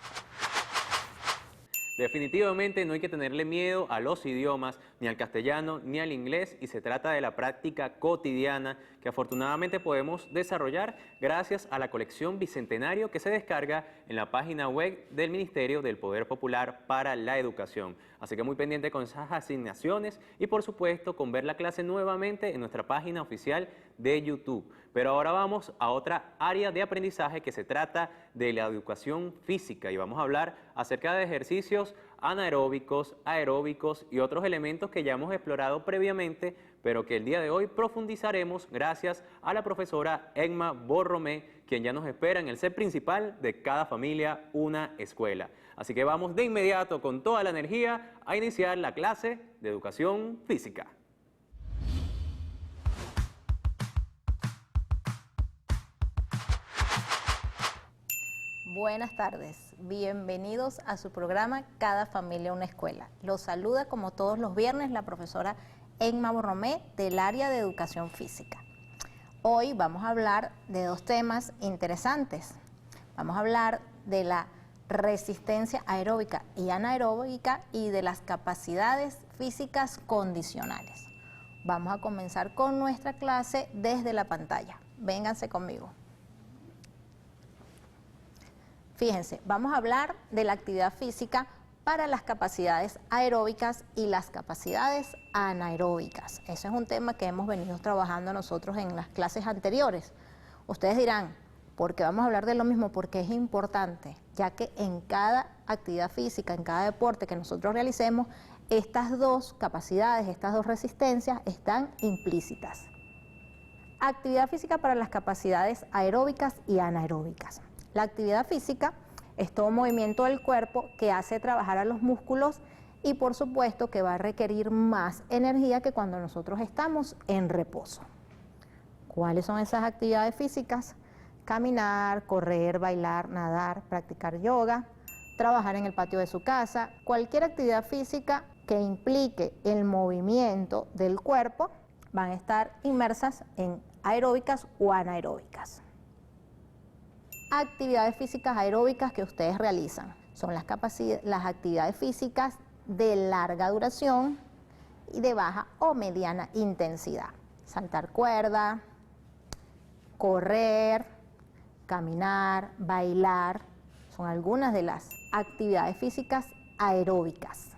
Speaker 1: Definitivamente no hay que tenerle miedo a los idiomas, ni al castellano, ni al inglés, y se trata de la práctica cotidiana que afortunadamente podemos desarrollar gracias a la colección Bicentenario que se descarga en la página web del Ministerio del Poder Popular para la Educación. Así que muy pendiente con esas asignaciones y por supuesto con ver la clase nuevamente en nuestra página oficial de YouTube. Pero ahora vamos a otra área de aprendizaje que se trata de la educación física y vamos a hablar acerca de ejercicios anaeróbicos, aeróbicos y otros elementos que ya hemos explorado previamente, pero que el día de hoy profundizaremos gracias a la profesora Egma Borromé, quien ya nos espera en el set principal de Cada Familia Una Escuela. Así que vamos de inmediato con toda la energía a iniciar la clase de educación física.
Speaker 7: Buenas tardes, bienvenidos a su programa Cada Familia Una Escuela. Los saluda como todos los viernes la profesora Egma Borromé del área de Educación Física. Hoy vamos a hablar de dos temas interesantes. Vamos a hablar de la resistencia aeróbica y anaeróbica y de las capacidades físicas condicionales. Vamos a comenzar con nuestra clase desde la pantalla. Vénganse conmigo. Fíjense, vamos a hablar de la actividad física para las capacidades aeróbicas y las capacidades anaeróbicas. Ese es un tema que hemos venido trabajando nosotros en las clases anteriores. Ustedes dirán, ¿por qué vamos a hablar de lo mismo? Porque es importante, ya que en cada actividad física, en cada deporte que nosotros realicemos, estas dos capacidades, estas dos resistencias están implícitas. Actividad física para las capacidades aeróbicas y anaeróbicas. La actividad física es todo movimiento del cuerpo que hace trabajar a los músculos y por supuesto que va a requerir más energía que cuando nosotros estamos en reposo. ¿Cuáles son esas actividades físicas? Caminar, correr, bailar, nadar, practicar yoga, trabajar en el patio de su casa. Cualquier actividad física que implique el movimiento del cuerpo van a estar inmersas en aeróbicas o anaeróbicas. Actividades físicas aeróbicas que ustedes realizan son las actividades físicas de larga duración y de baja o mediana intensidad. Saltar cuerda, correr, caminar, bailar, son algunas de las actividades físicas aeróbicas.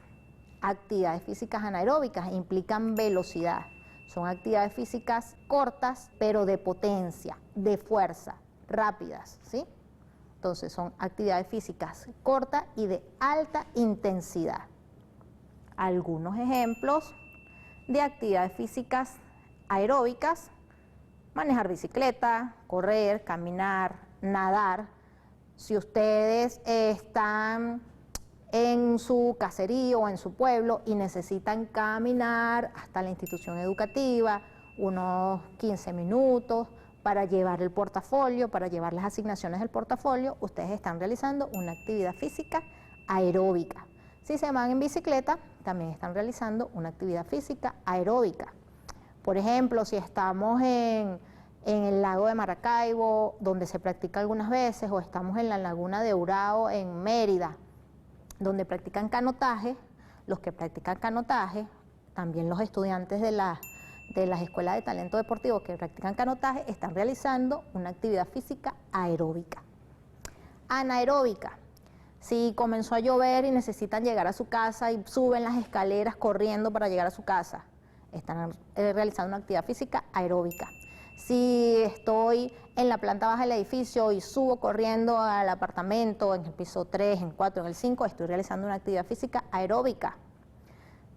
Speaker 7: Actividades físicas anaeróbicas implican velocidad, son actividades físicas cortas pero de potencia, de fuerza, rápidas, ¿sí? Entonces son actividades físicas cortas y de alta intensidad. Algunos ejemplos de actividades físicas aeróbicas: manejar bicicleta, correr, caminar, nadar. Si ustedes están en su caserío o en su pueblo y necesitan caminar hasta la institución educativa unos 15 minutos, para llevar el portafolio, para llevar las asignaciones del portafolio, ustedes están realizando una actividad física aeróbica. Si se van en bicicleta, también están realizando una actividad física aeróbica. Por ejemplo, si estamos en el lago de Maracaibo, donde se practica algunas veces, o estamos en la laguna de Urao, en Mérida, donde practican canotaje, los que practican canotaje, también los estudiantes de las escuelas de talento deportivo que practican canotaje, están realizando una actividad física aeróbica. Anaeróbica: si comenzó a llover y necesitan llegar a su casa y suben las escaleras corriendo para llegar a su casa, están realizando una actividad física aeróbica. Si estoy en la planta baja del edificio y subo corriendo al apartamento en el piso 3, en 4, en el 5, estoy realizando una actividad física aeróbica.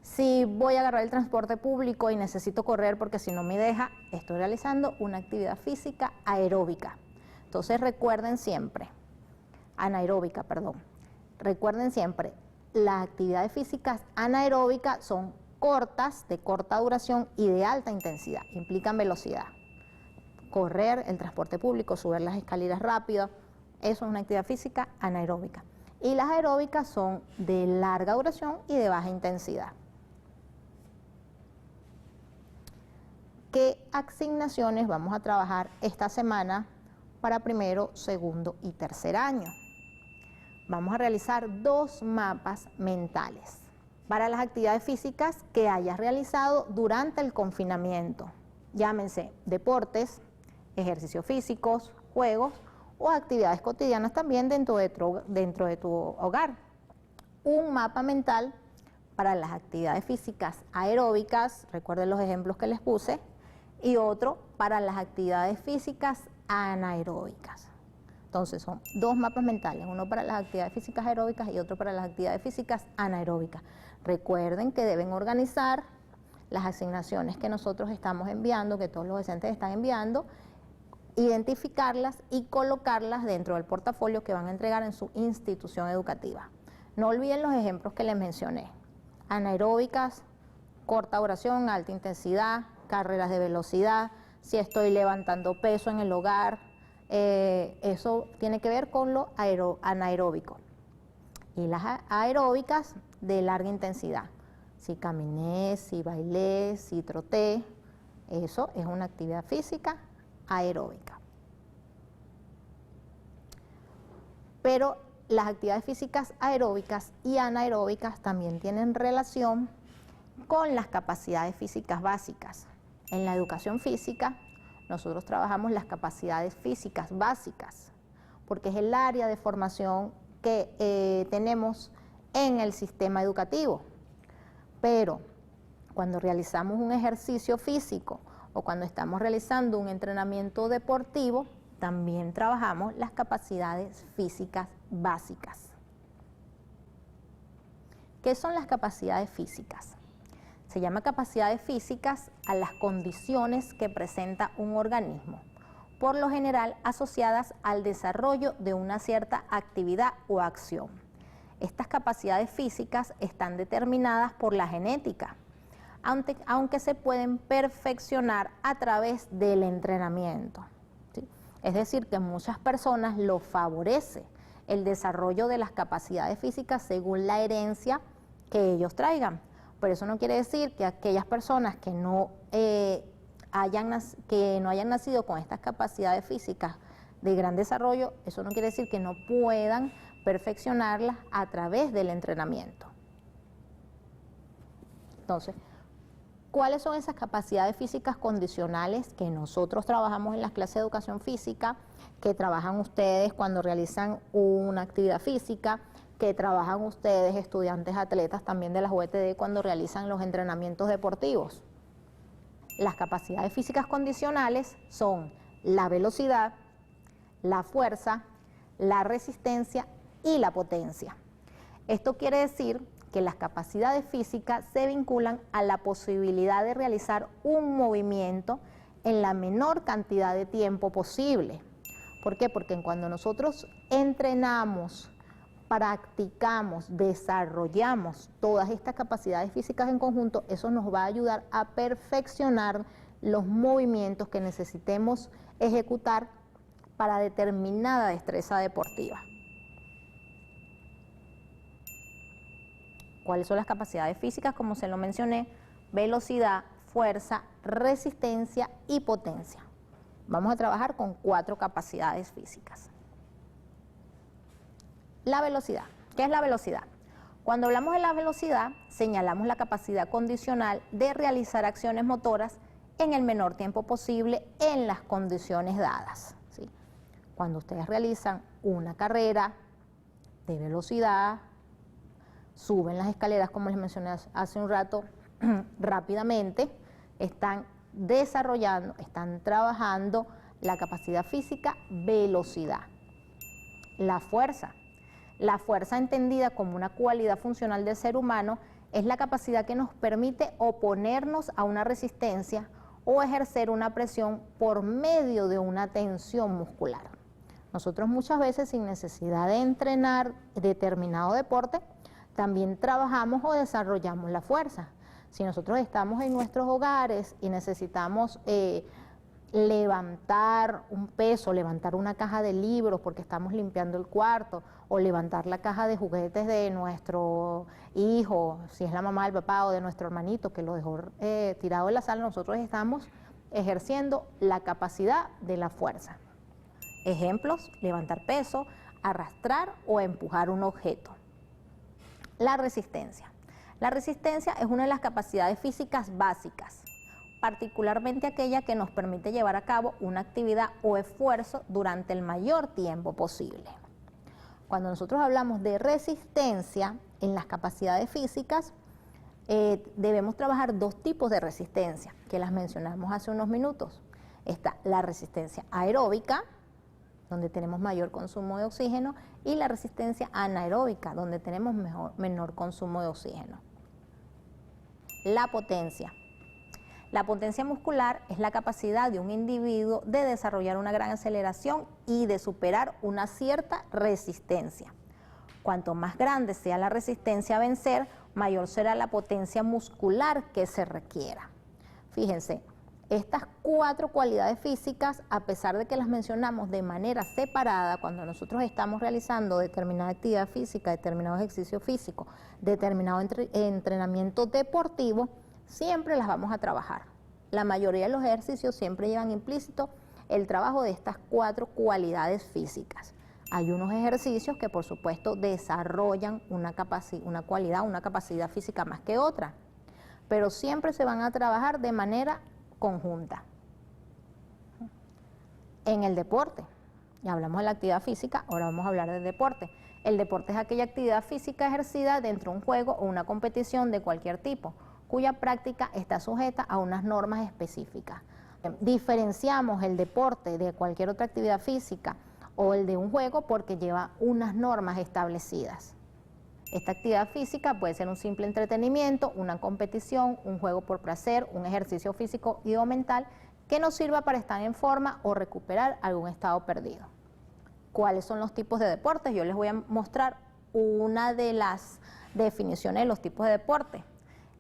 Speaker 7: Si voy a agarrar el transporte público y necesito correr porque si no me deja, estoy realizando una actividad física aeróbica. Entonces recuerden siempre, anaeróbica, perdón, recuerden siempre, las actividades físicas anaeróbicas son cortas, de corta duración y de alta intensidad, implican velocidad. Correr, el transporte público, subir las escaleras rápido, eso es una actividad física anaeróbica. Y las aeróbicas son de larga duración y de baja intensidad. ¿Qué asignaciones vamos a trabajar esta semana para primero, segundo y tercer año? Vamos a realizar 2 mapas mentales para las actividades físicas que hayas realizado durante el confinamiento. Llámense deportes, ejercicios físicos, juegos o actividades cotidianas también dentro de tu hogar. Un mapa mental para las actividades físicas aeróbicas, recuerden los ejemplos que les puse, y otro para las actividades físicas anaeróbicas. Entonces son 2 mapas mentales, uno para las actividades físicas aeróbicas y otro para las actividades físicas anaeróbicas. Recuerden que deben organizar las asignaciones que nosotros estamos enviando, que todos los docentes están enviando, identificarlas y colocarlas dentro del portafolio que van a entregar en su institución educativa. No olviden los ejemplos que les mencioné. Anaeróbicas, corta duración, alta intensidad, carreras de velocidad, si estoy levantando peso en el hogar, eso tiene que ver con lo anaeróbico. Y las aeróbicas de larga intensidad, si caminé, si bailé, si troté, eso es una actividad física aeróbica. Pero las actividades físicas aeróbicas y anaeróbicas también tienen relación con las capacidades físicas básicas. En la educación física, nosotros trabajamos las capacidades físicas básicas, porque es el área de formación que tenemos en el sistema educativo. Pero cuando realizamos un ejercicio físico o cuando estamos realizando un entrenamiento deportivo, también trabajamos las capacidades físicas básicas. ¿Qué son las capacidades físicas? Se llama capacidades físicas a las condiciones que presenta un organismo, por lo general asociadas al desarrollo de una cierta actividad o acción. Estas capacidades físicas están determinadas por la genética, aunque se pueden perfeccionar a través del entrenamiento, ¿sí? Es decir, que muchas personas lo favorece el desarrollo de las capacidades físicas según la herencia que ellos traigan. Pero eso no quiere decir que aquellas personas que no hayan nacido con estas capacidades físicas de gran desarrollo, eso no quiere decir que no puedan perfeccionarlas a través del entrenamiento. Entonces, ¿cuáles son esas capacidades físicas condicionales que nosotros trabajamos en las clases de educación física, que trabajan ustedes cuando realizan una actividad física, que trabajan ustedes, estudiantes atletas también de las UETD, cuando realizan los entrenamientos deportivos? Las capacidades físicas condicionales son la velocidad, la fuerza, la resistencia y la potencia. Esto quiere decir que las capacidades físicas se vinculan a la posibilidad de realizar un movimiento en la menor cantidad de tiempo posible. ¿Por qué? Porque cuando nosotros entrenamos, practicamos, desarrollamos todas estas capacidades físicas en conjunto, eso nos va a ayudar a perfeccionar los movimientos que necesitemos ejecutar para determinada destreza deportiva. ¿Cuáles son las capacidades físicas? Como se lo mencioné, velocidad, fuerza, resistencia y potencia. Vamos a trabajar con 4 capacidades físicas. La velocidad. ¿Qué es la velocidad? Cuando hablamos de la velocidad, señalamos la capacidad condicional de realizar acciones motoras en el menor tiempo posible en las condiciones dadas, ¿sí? Cuando ustedes realizan una carrera de velocidad, suben las escaleras, como les mencioné hace un rato, rápidamente, están desarrollando, están trabajando la capacidad física velocidad. La fuerza. La fuerza, entendida como una cualidad funcional del ser humano, es la capacidad que nos permite oponernos a una resistencia o ejercer una presión por medio de una tensión muscular. Nosotros muchas veces, sin necesidad de entrenar determinado deporte, también trabajamos o desarrollamos la fuerza. Si nosotros estamos en nuestros hogares y necesitamos levantar un peso, levantar una caja de libros porque estamos limpiando el cuarto, o levantar la caja de juguetes de nuestro hijo, si es la mamá, el papá, o de nuestro hermanito que lo dejó tirado en la sala, nosotros estamos ejerciendo la capacidad de la fuerza. Ejemplos: levantar peso, arrastrar o empujar un objeto. La resistencia. La resistencia es una de las capacidades físicas básicas, particularmente aquella que nos permite llevar a cabo una actividad o esfuerzo durante el mayor tiempo posible. Cuando nosotros hablamos de resistencia en las capacidades físicas, debemos trabajar dos tipos de resistencia, que las mencionamos hace unos minutos. Está la resistencia aeróbica, donde tenemos mayor consumo de oxígeno, y la resistencia anaeróbica, donde tenemos menor consumo de oxígeno. La potencia. La potencia muscular es la capacidad de un individuo de desarrollar una gran aceleración y de superar una cierta resistencia. Cuanto más grande sea la resistencia a vencer, mayor será la potencia muscular que se requiera. Fíjense, estas cuatro cualidades físicas, a pesar de que las mencionamos de manera separada, cuando nosotros estamos realizando determinada actividad física, determinado ejercicio físico, determinado entrenamiento deportivo, siempre las vamos a trabajar. La mayoría de los ejercicios siempre llevan implícito el trabajo de estas cuatro cualidades físicas. Hay unos ejercicios que, por supuesto, desarrollan una capacidad física más que otra, pero siempre se van a trabajar de manera conjunta. En el deporte, ya hablamos de la actividad física, ahora vamos a hablar del deporte. El deporte es aquella actividad física ejercida dentro de un juego o una competición de cualquier tipo, cuya práctica está sujeta a unas normas específicas. Diferenciamos el deporte de cualquier otra actividad física o el de un juego porque lleva unas normas establecidas. Esta actividad física puede ser un simple entretenimiento, una competición, un juego por placer, un ejercicio físico y o mental que nos sirva para estar en forma o recuperar algún estado perdido. ¿Cuáles son los tipos de deportes? Yo les voy a mostrar una de las definiciones de los tipos de deporte.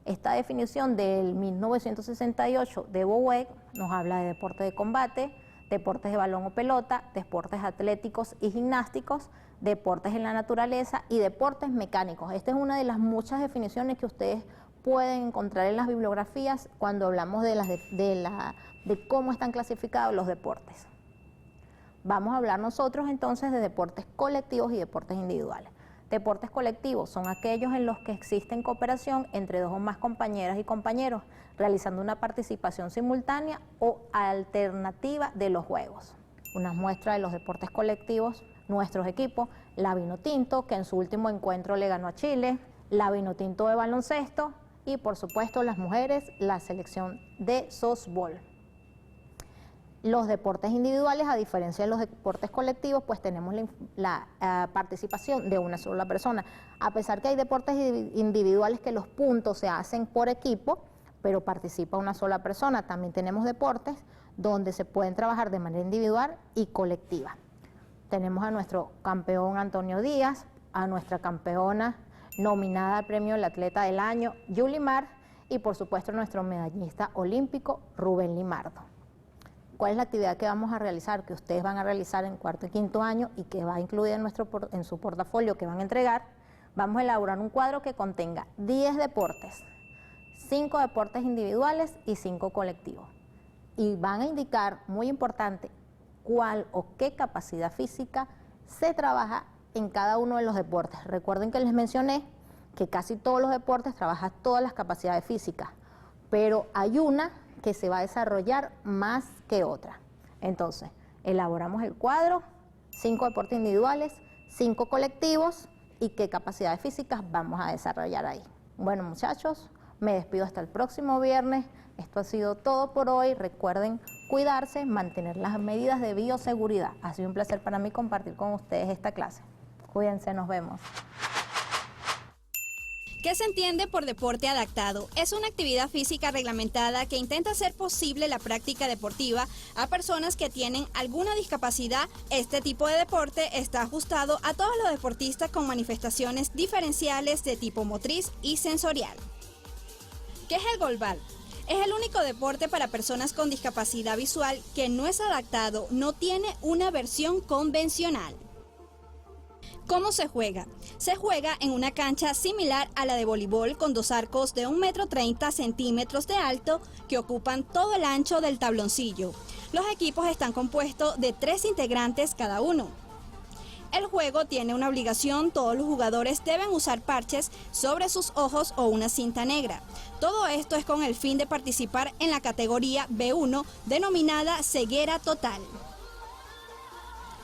Speaker 7: Esta definición del 1968 de Boweck nos habla de deporte de combate, deportes de balón o pelota, deportes atléticos y gimnásticos, deportes en la naturaleza y deportes mecánicos. Esta es una de las muchas definiciones que ustedes pueden encontrar en las bibliografías cuando hablamos de cómo están clasificados los deportes. Vamos a hablar nosotros entonces de deportes colectivos y deportes individuales. Deportes colectivos son aquellos en los que existen cooperación entre dos o más compañeras y compañeros, realizando una participación simultánea o alternativa de los juegos. Unas muestras de los deportes colectivos: nuestros equipos, la Vinotinto, que en su último encuentro le ganó a Chile, la Vinotinto de baloncesto y, por supuesto, las mujeres, la selección de softball. Los deportes individuales, a diferencia de los deportes colectivos, pues tenemos la participación de una sola persona. A pesar que hay deportes individuales que los puntos se hacen por equipo, pero participa una sola persona, también tenemos deportes donde se pueden trabajar de manera individual y colectiva. Tenemos a nuestro campeón Antonio Díaz, a nuestra campeona nominada al premio del atleta del año, Yulimar, y por supuesto nuestro medallista olímpico, Rubén Limardo. ¿Cuál es la actividad que vamos a realizar, que ustedes van a realizar en cuarto y quinto año y que va incluida en su portafolio que van a entregar? Vamos a elaborar un cuadro que contenga 10 deportes, 5 deportes individuales y 5 colectivos. Y van a indicar, muy importante, cuál o qué capacidad física se trabaja en cada uno de los deportes. Recuerden que les mencioné que casi todos los deportes trabajan todas las capacidades físicas, pero hay una que se va a desarrollar más que otra. Entonces, elaboramos el cuadro, 5 deportes individuales, 5 colectivos y qué capacidades físicas vamos a desarrollar ahí. Bueno, muchachos, me despido hasta el próximo viernes. Esto ha sido todo por hoy. Recuerden cuidarse, mantener las medidas de bioseguridad. Ha sido un placer para mí compartir con ustedes esta clase. Cuídense, nos vemos.
Speaker 8: ¿Qué se entiende por deporte adaptado? Es una actividad física reglamentada que intenta hacer posible la práctica deportiva a personas que tienen alguna discapacidad. Este tipo de deporte está ajustado a todos los deportistas con manifestaciones diferenciales de tipo motriz y sensorial. ¿Qué es el golbal? Es el único deporte para personas con discapacidad visual que no es adaptado, no tiene una versión convencional. ¿Cómo se juega? Se juega en una cancha similar a la de voleibol con 2 arcos de 1,30 m de alto que ocupan todo el ancho del tabloncillo. Los equipos están compuestos de 3 integrantes cada uno. El juego tiene una obligación, todos los jugadores deben usar parches sobre sus ojos o una cinta negra. Todo esto es con el fin de participar en la categoría B1 denominada ceguera total.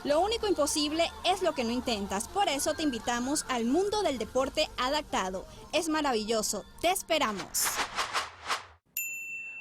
Speaker 8: Lo único imposible es lo que no intentas, por eso te invitamos al mundo del deporte adaptado. Es maravilloso, te esperamos.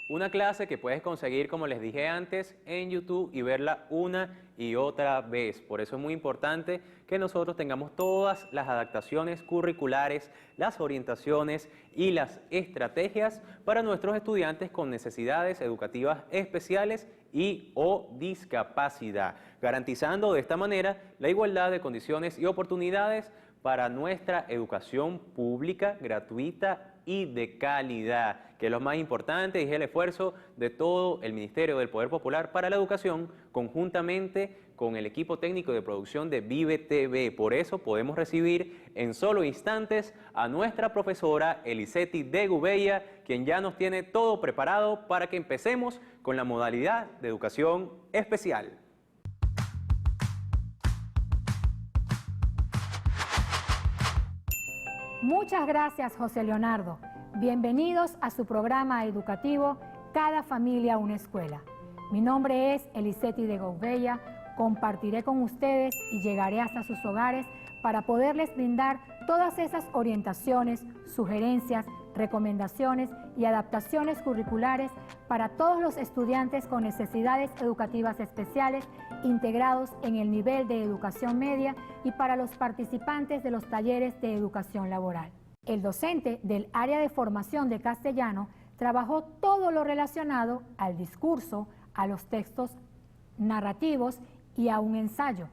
Speaker 1: Una clase que puedes conseguir, como les dije antes, en YouTube y verla una y otra vez. Por eso es muy importante que nosotros tengamos todas las adaptaciones curriculares, las orientaciones y las estrategias para nuestros estudiantes con necesidades educativas especiales y o discapacidad, garantizando de esta manera la igualdad de condiciones y oportunidades para nuestra educación pública, gratuita y de calidad, que es lo más importante y es el esfuerzo de todo el Ministerio del Poder Popular para la Educación, conjuntamente con el equipo técnico de producción de Vive TV. Por eso podemos recibir en solo instantes a nuestra profesora Eliseti de Gubella, quien ya nos tiene todo preparado para que empecemos con la modalidad de educación especial.
Speaker 9: Muchas gracias, José Leonardo. Bienvenidos a su programa educativo Cada Familia una Escuela. Mi nombre es Eliseti de Gubella. Compartiré con ustedes y llegaré hasta sus hogares para poderles brindar todas esas orientaciones, sugerencias, recomendaciones y adaptaciones curriculares para todos los estudiantes con necesidades educativas especiales integrados en el nivel de educación media y para los participantes de los talleres de educación laboral. El docente del área de formación de castellano trabajó todo lo relacionado al discurso, a los textos narrativos y a un ensayo.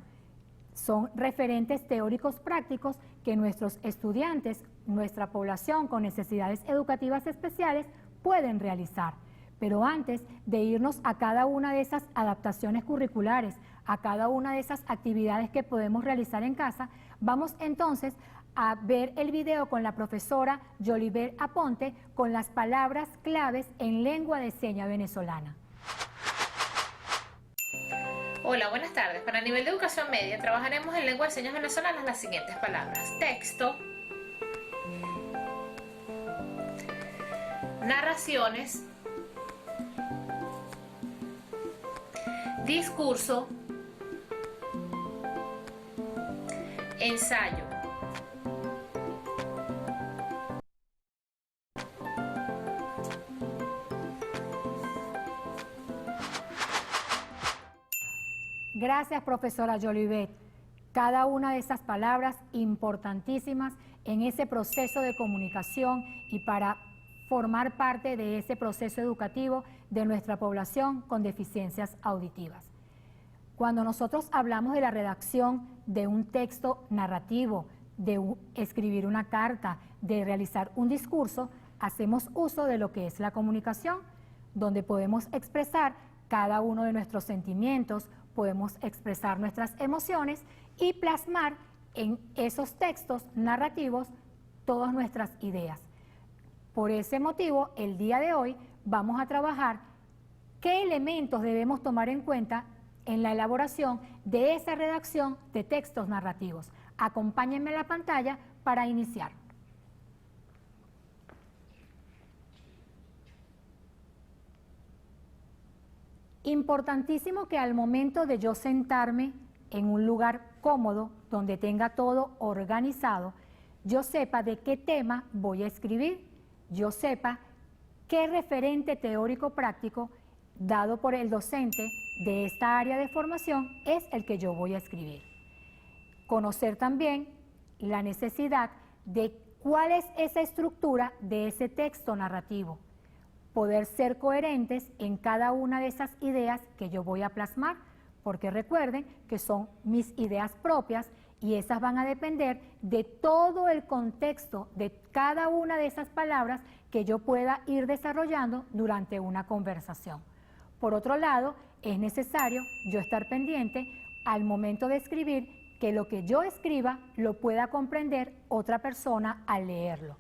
Speaker 9: Son referentes teóricos prácticos que nuestros estudiantes, nuestra población con necesidades educativas especiales pueden realizar. Pero antes de irnos a cada una de esas adaptaciones curriculares, a cada una de esas actividades que podemos realizar en casa, vamos entonces a ver el video con la profesora Yolibert Aponte con las palabras claves en lengua de señas venezolana.
Speaker 10: Hola, buenas tardes. Para el nivel de educación media trabajaremos en lengua de señas venezolanas las siguientes palabras: texto, narraciones, discurso, ensayo.
Speaker 9: Gracias, profesora Jolivet. Cada una de esas palabras importantísimas en ese proceso de comunicación y para formar parte de ese proceso educativo de nuestra población con deficiencias auditivas. Cuando nosotros hablamos de la redacción de un texto narrativo, de escribir una carta, de realizar un discurso, hacemos uso de lo que es la comunicación, donde podemos expresar cada uno de nuestros sentimientos, podemos expresar nuestras emociones y plasmar en esos textos narrativos todas nuestras ideas. Por ese motivo, el día de hoy vamos a trabajar qué elementos debemos tomar en cuenta en la elaboración de esa redacción de textos narrativos. Acompáñenme a la pantalla para iniciar. Importantísimo que al momento de yo sentarme en un lugar cómodo, donde tenga todo organizado, yo sepa de qué tema voy a escribir, yo sepa qué referente teórico práctico dado por el docente de esta área de formación es el que yo voy a escribir. Conocer también la necesidad de ¿cuál es esa estructura de ese texto narrativo? Poder ser coherentes en cada una de esas ideas que yo voy a plasmar, porque recuerden que son mis ideas propias y esas van a depender de todo el contexto de cada una de esas palabras que yo pueda ir desarrollando durante una conversación. Por otro lado, es necesario yo estar pendiente al momento de escribir que lo que yo escriba lo pueda comprender otra persona al leerlo.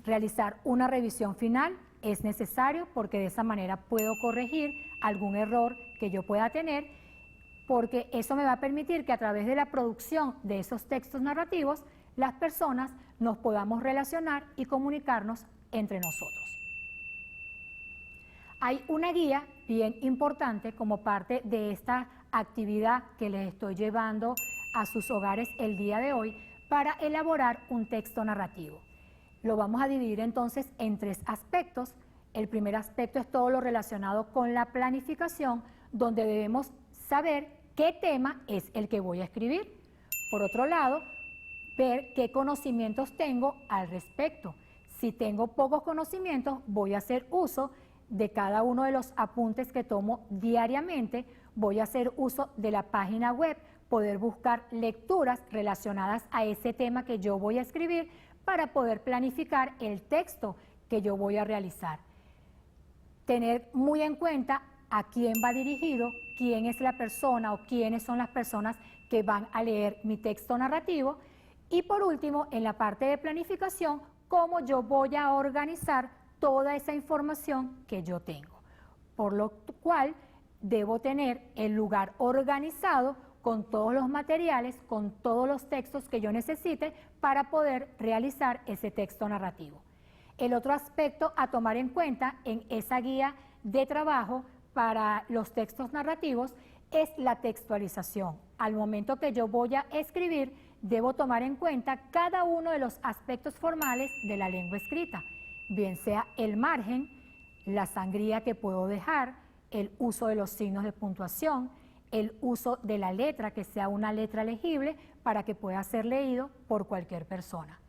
Speaker 9: Realizar una revisión final es necesario porque de esa manera puedo corregir algún error que yo pueda tener, porque eso me va a permitir que a través de la producción de esos textos narrativos las personas nos podamos relacionar y comunicarnos entre nosotros. Hay una guía bien importante como parte de esta actividad que les estoy llevando a sus hogares el día de hoy para elaborar un texto narrativo. Lo vamos a dividir entonces en 3 aspectos. El primer aspecto es todo lo relacionado con la planificación, donde debemos saber qué tema es el que voy a escribir. Por otro lado, ver qué conocimientos tengo al respecto. Si tengo pocos conocimientos, voy a hacer uso de cada uno de los apuntes que tomo diariamente, voy a hacer uso de la página web, poder buscar lecturas relacionadas a ese tema que yo voy a escribir para poder planificar el texto que yo voy a realizar. Tener muy en cuenta a quién va dirigido, quién es la persona o quiénes son las personas que van a leer mi texto narrativo. Y por último, en la parte de planificación, cómo yo voy a organizar toda esa información que yo tengo. Por lo cual, debo tener el lugar organizado con todos los materiales, con todos los textos que yo necesite para poder realizar ese texto narrativo. El otro aspecto a tomar en cuenta en esa guía de trabajo para los textos narrativos es la textualización. Al momento que yo voy a escribir, debo tomar en cuenta cada uno de los aspectos formales de la lengua escrita, bien sea el margen, la sangría que puedo dejar, el uso de los signos de puntuación, el uso de la letra, que sea una letra legible para que pueda ser leído por cualquier persona.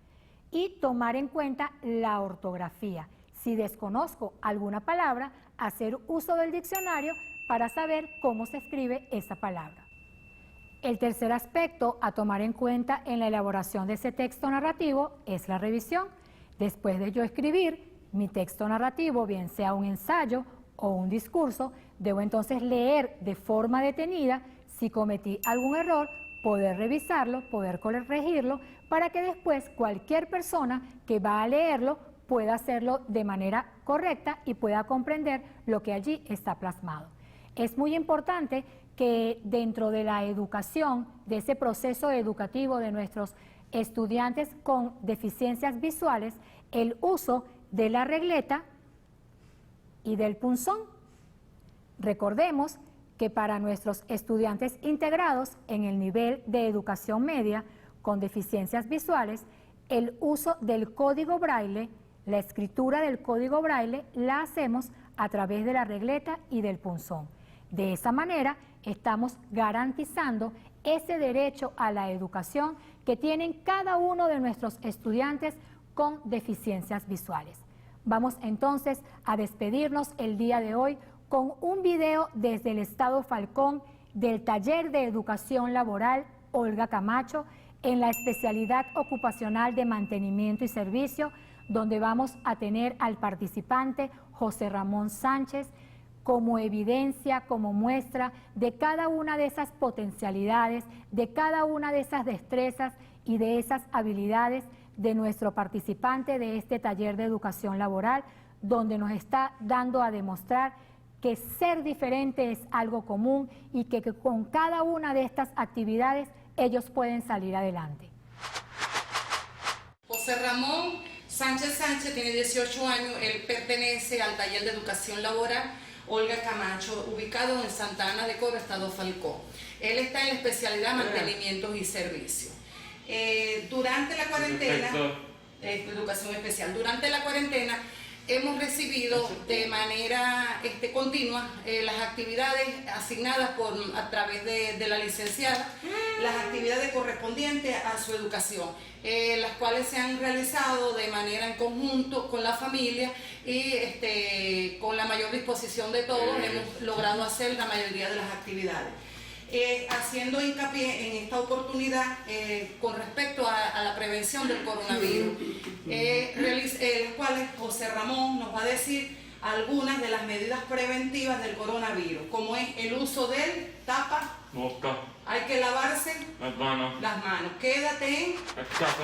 Speaker 9: Y tomar en cuenta la ortografía. Si desconozco alguna palabra, hacer uso del diccionario para saber cómo se escribe esa palabra. El tercer aspecto a tomar en cuenta en la elaboración de ese texto narrativo es la revisión. Después de yo escribir mi texto narrativo, bien sea un ensayo o un discurso, debo entonces leer de forma detenida. Si cometí algún error, poder revisarlo, poder corregirlo, para que después cualquier persona que va a leerlo pueda hacerlo de manera correcta y pueda comprender lo que allí está plasmado. Es muy importante que dentro de la educación, de ese proceso educativo de nuestros estudiantes con deficiencias visuales, el uso de la regleta y del punzón. Recordemos que para nuestros estudiantes integrados en el nivel de educación media con deficiencias visuales, el uso del código braille, la escritura del código braille, la hacemos a través de la regleta y del punzón. De esa manera estamos garantizando ese derecho a la educación que tienen cada uno de nuestros estudiantes con deficiencias visuales. Vamos entonces a despedirnos el día de hoy con un video desde el Estado Falcón del Taller de Educación Laboral Olga Camacho en la especialidad ocupacional de mantenimiento y servicio, donde vamos a tener al participante José Ramón Sánchez como evidencia, como muestra de cada una de esas potencialidades, de cada una de esas destrezas y de esas habilidades de nuestro participante de este taller de educación laboral, donde nos está dando a demostrar que ser diferente es algo común y que con cada una de estas actividades ellos pueden salir adelante.
Speaker 11: José Ramón Sánchez tiene 18 años, él pertenece al taller de educación laboral Olga Camacho, ubicado en Santa Ana de Coro, Estado Falcón. Él está en la especialidad mantenimientos y servicios. Durante la cuarentena, educación especial, durante la cuarentena, hemos recibido de manera continua las actividades asignadas a través de la licenciada, las actividades correspondientes a su educación, las cuales se han realizado de manera en conjunto con la familia y con la mayor disposición de todos hemos logrado hacer la mayoría de las actividades. Haciendo hincapié en esta oportunidad con respecto a la prevención del coronavirus, las cuales José Ramón nos va a decir algunas de las medidas preventivas del coronavirus, como es el uso del tapa, boca, hay que lavarse las manos. Quédate en
Speaker 1: casa.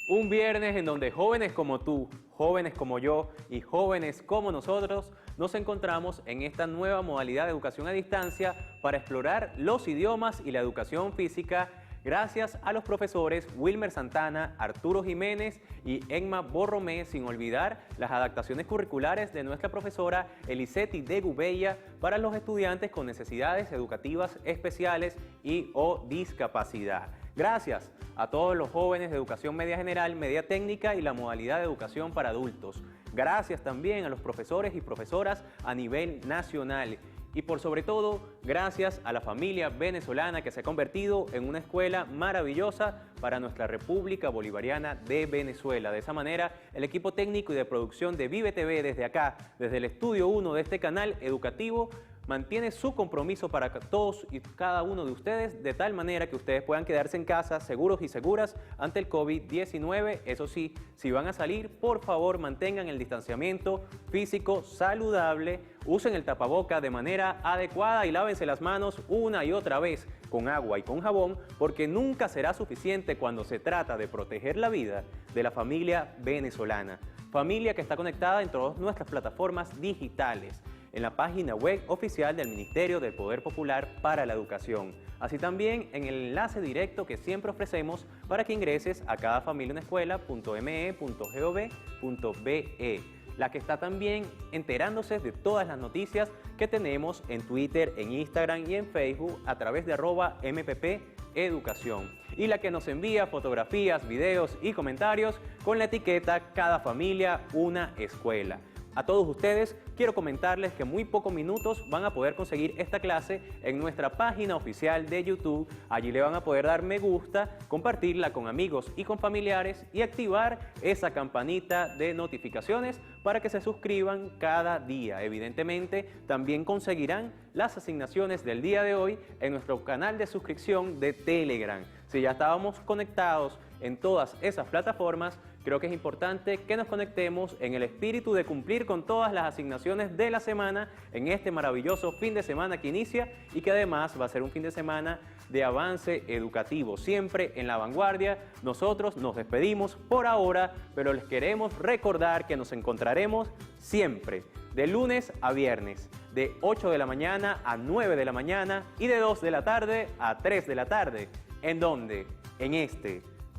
Speaker 1: Un viernes en donde jóvenes como tú, jóvenes como yo y jóvenes como nosotros nos encontramos en esta nueva modalidad de educación a distancia para explorar los idiomas y la educación física gracias a los profesores Wilmer Santana, Arturo Jiménez y Emma Borromé, sin olvidar las adaptaciones curriculares de nuestra profesora Eliseti de Gubella para los estudiantes con necesidades educativas especiales y o discapacidad. Gracias a todos los jóvenes de educación media general, media técnica y la modalidad de educación para adultos. Gracias también a los profesores y profesoras a nivel nacional. Y por sobre todo, gracias a la familia venezolana que se ha convertido en una escuela maravillosa para nuestra República Bolivariana de Venezuela. De esa manera, el equipo técnico y de producción de Vive TV desde acá, desde el estudio 1 de este canal educativo, mantiene su compromiso para todos y cada uno de ustedes, de tal manera que ustedes puedan quedarse en casa seguros y seguras ante el COVID-19. Eso sí, si van a salir, por favor mantengan el distanciamiento físico saludable, usen el tapaboca de manera adecuada y lávense las manos una y otra vez con agua y con jabón, porque nunca será suficiente cuando se trata de proteger la vida de la familia venezolana. Familia que está conectada en todas nuestras plataformas digitales, en la página web oficial del Ministerio del Poder Popular para la Educación. Así también en el enlace directo que siempre ofrecemos para que ingreses a cadafamiliaunescuela.me.gov.be, la que está también enterándose de todas las noticias que tenemos en Twitter, en Instagram y en Facebook a través de @MPPEducación, y la que nos envía fotografías, videos y comentarios con la etiqueta Cada Familia Una Escuela. A todos ustedes quiero comentarles que en muy pocos minutos van a poder conseguir esta clase en nuestra página oficial de YouTube. Allí le van a poder dar me gusta, compartirla con amigos y con familiares y activar esa campanita de notificaciones para que se suscriban cada día. Evidentemente, también conseguirán las asignaciones del día de hoy en nuestro canal de suscripción de Telegram. Si ya estábamos conectados en todas esas plataformas, creo que es importante que nos conectemos en el espíritu de cumplir con todas las asignaciones de la semana en este maravilloso fin de semana que inicia y que además va a ser un fin de semana de avance educativo, siempre en la vanguardia. Nosotros nos despedimos por ahora, pero les queremos recordar que nos encontraremos siempre de lunes a viernes, de 8 de la mañana a 9 de la mañana y de 2 de la tarde a 3 de la tarde. ¿En dónde? En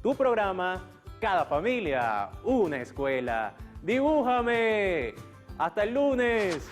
Speaker 1: tu programa Cada Familia Una Escuela. ¡Dibújame! ¡Hasta el lunes!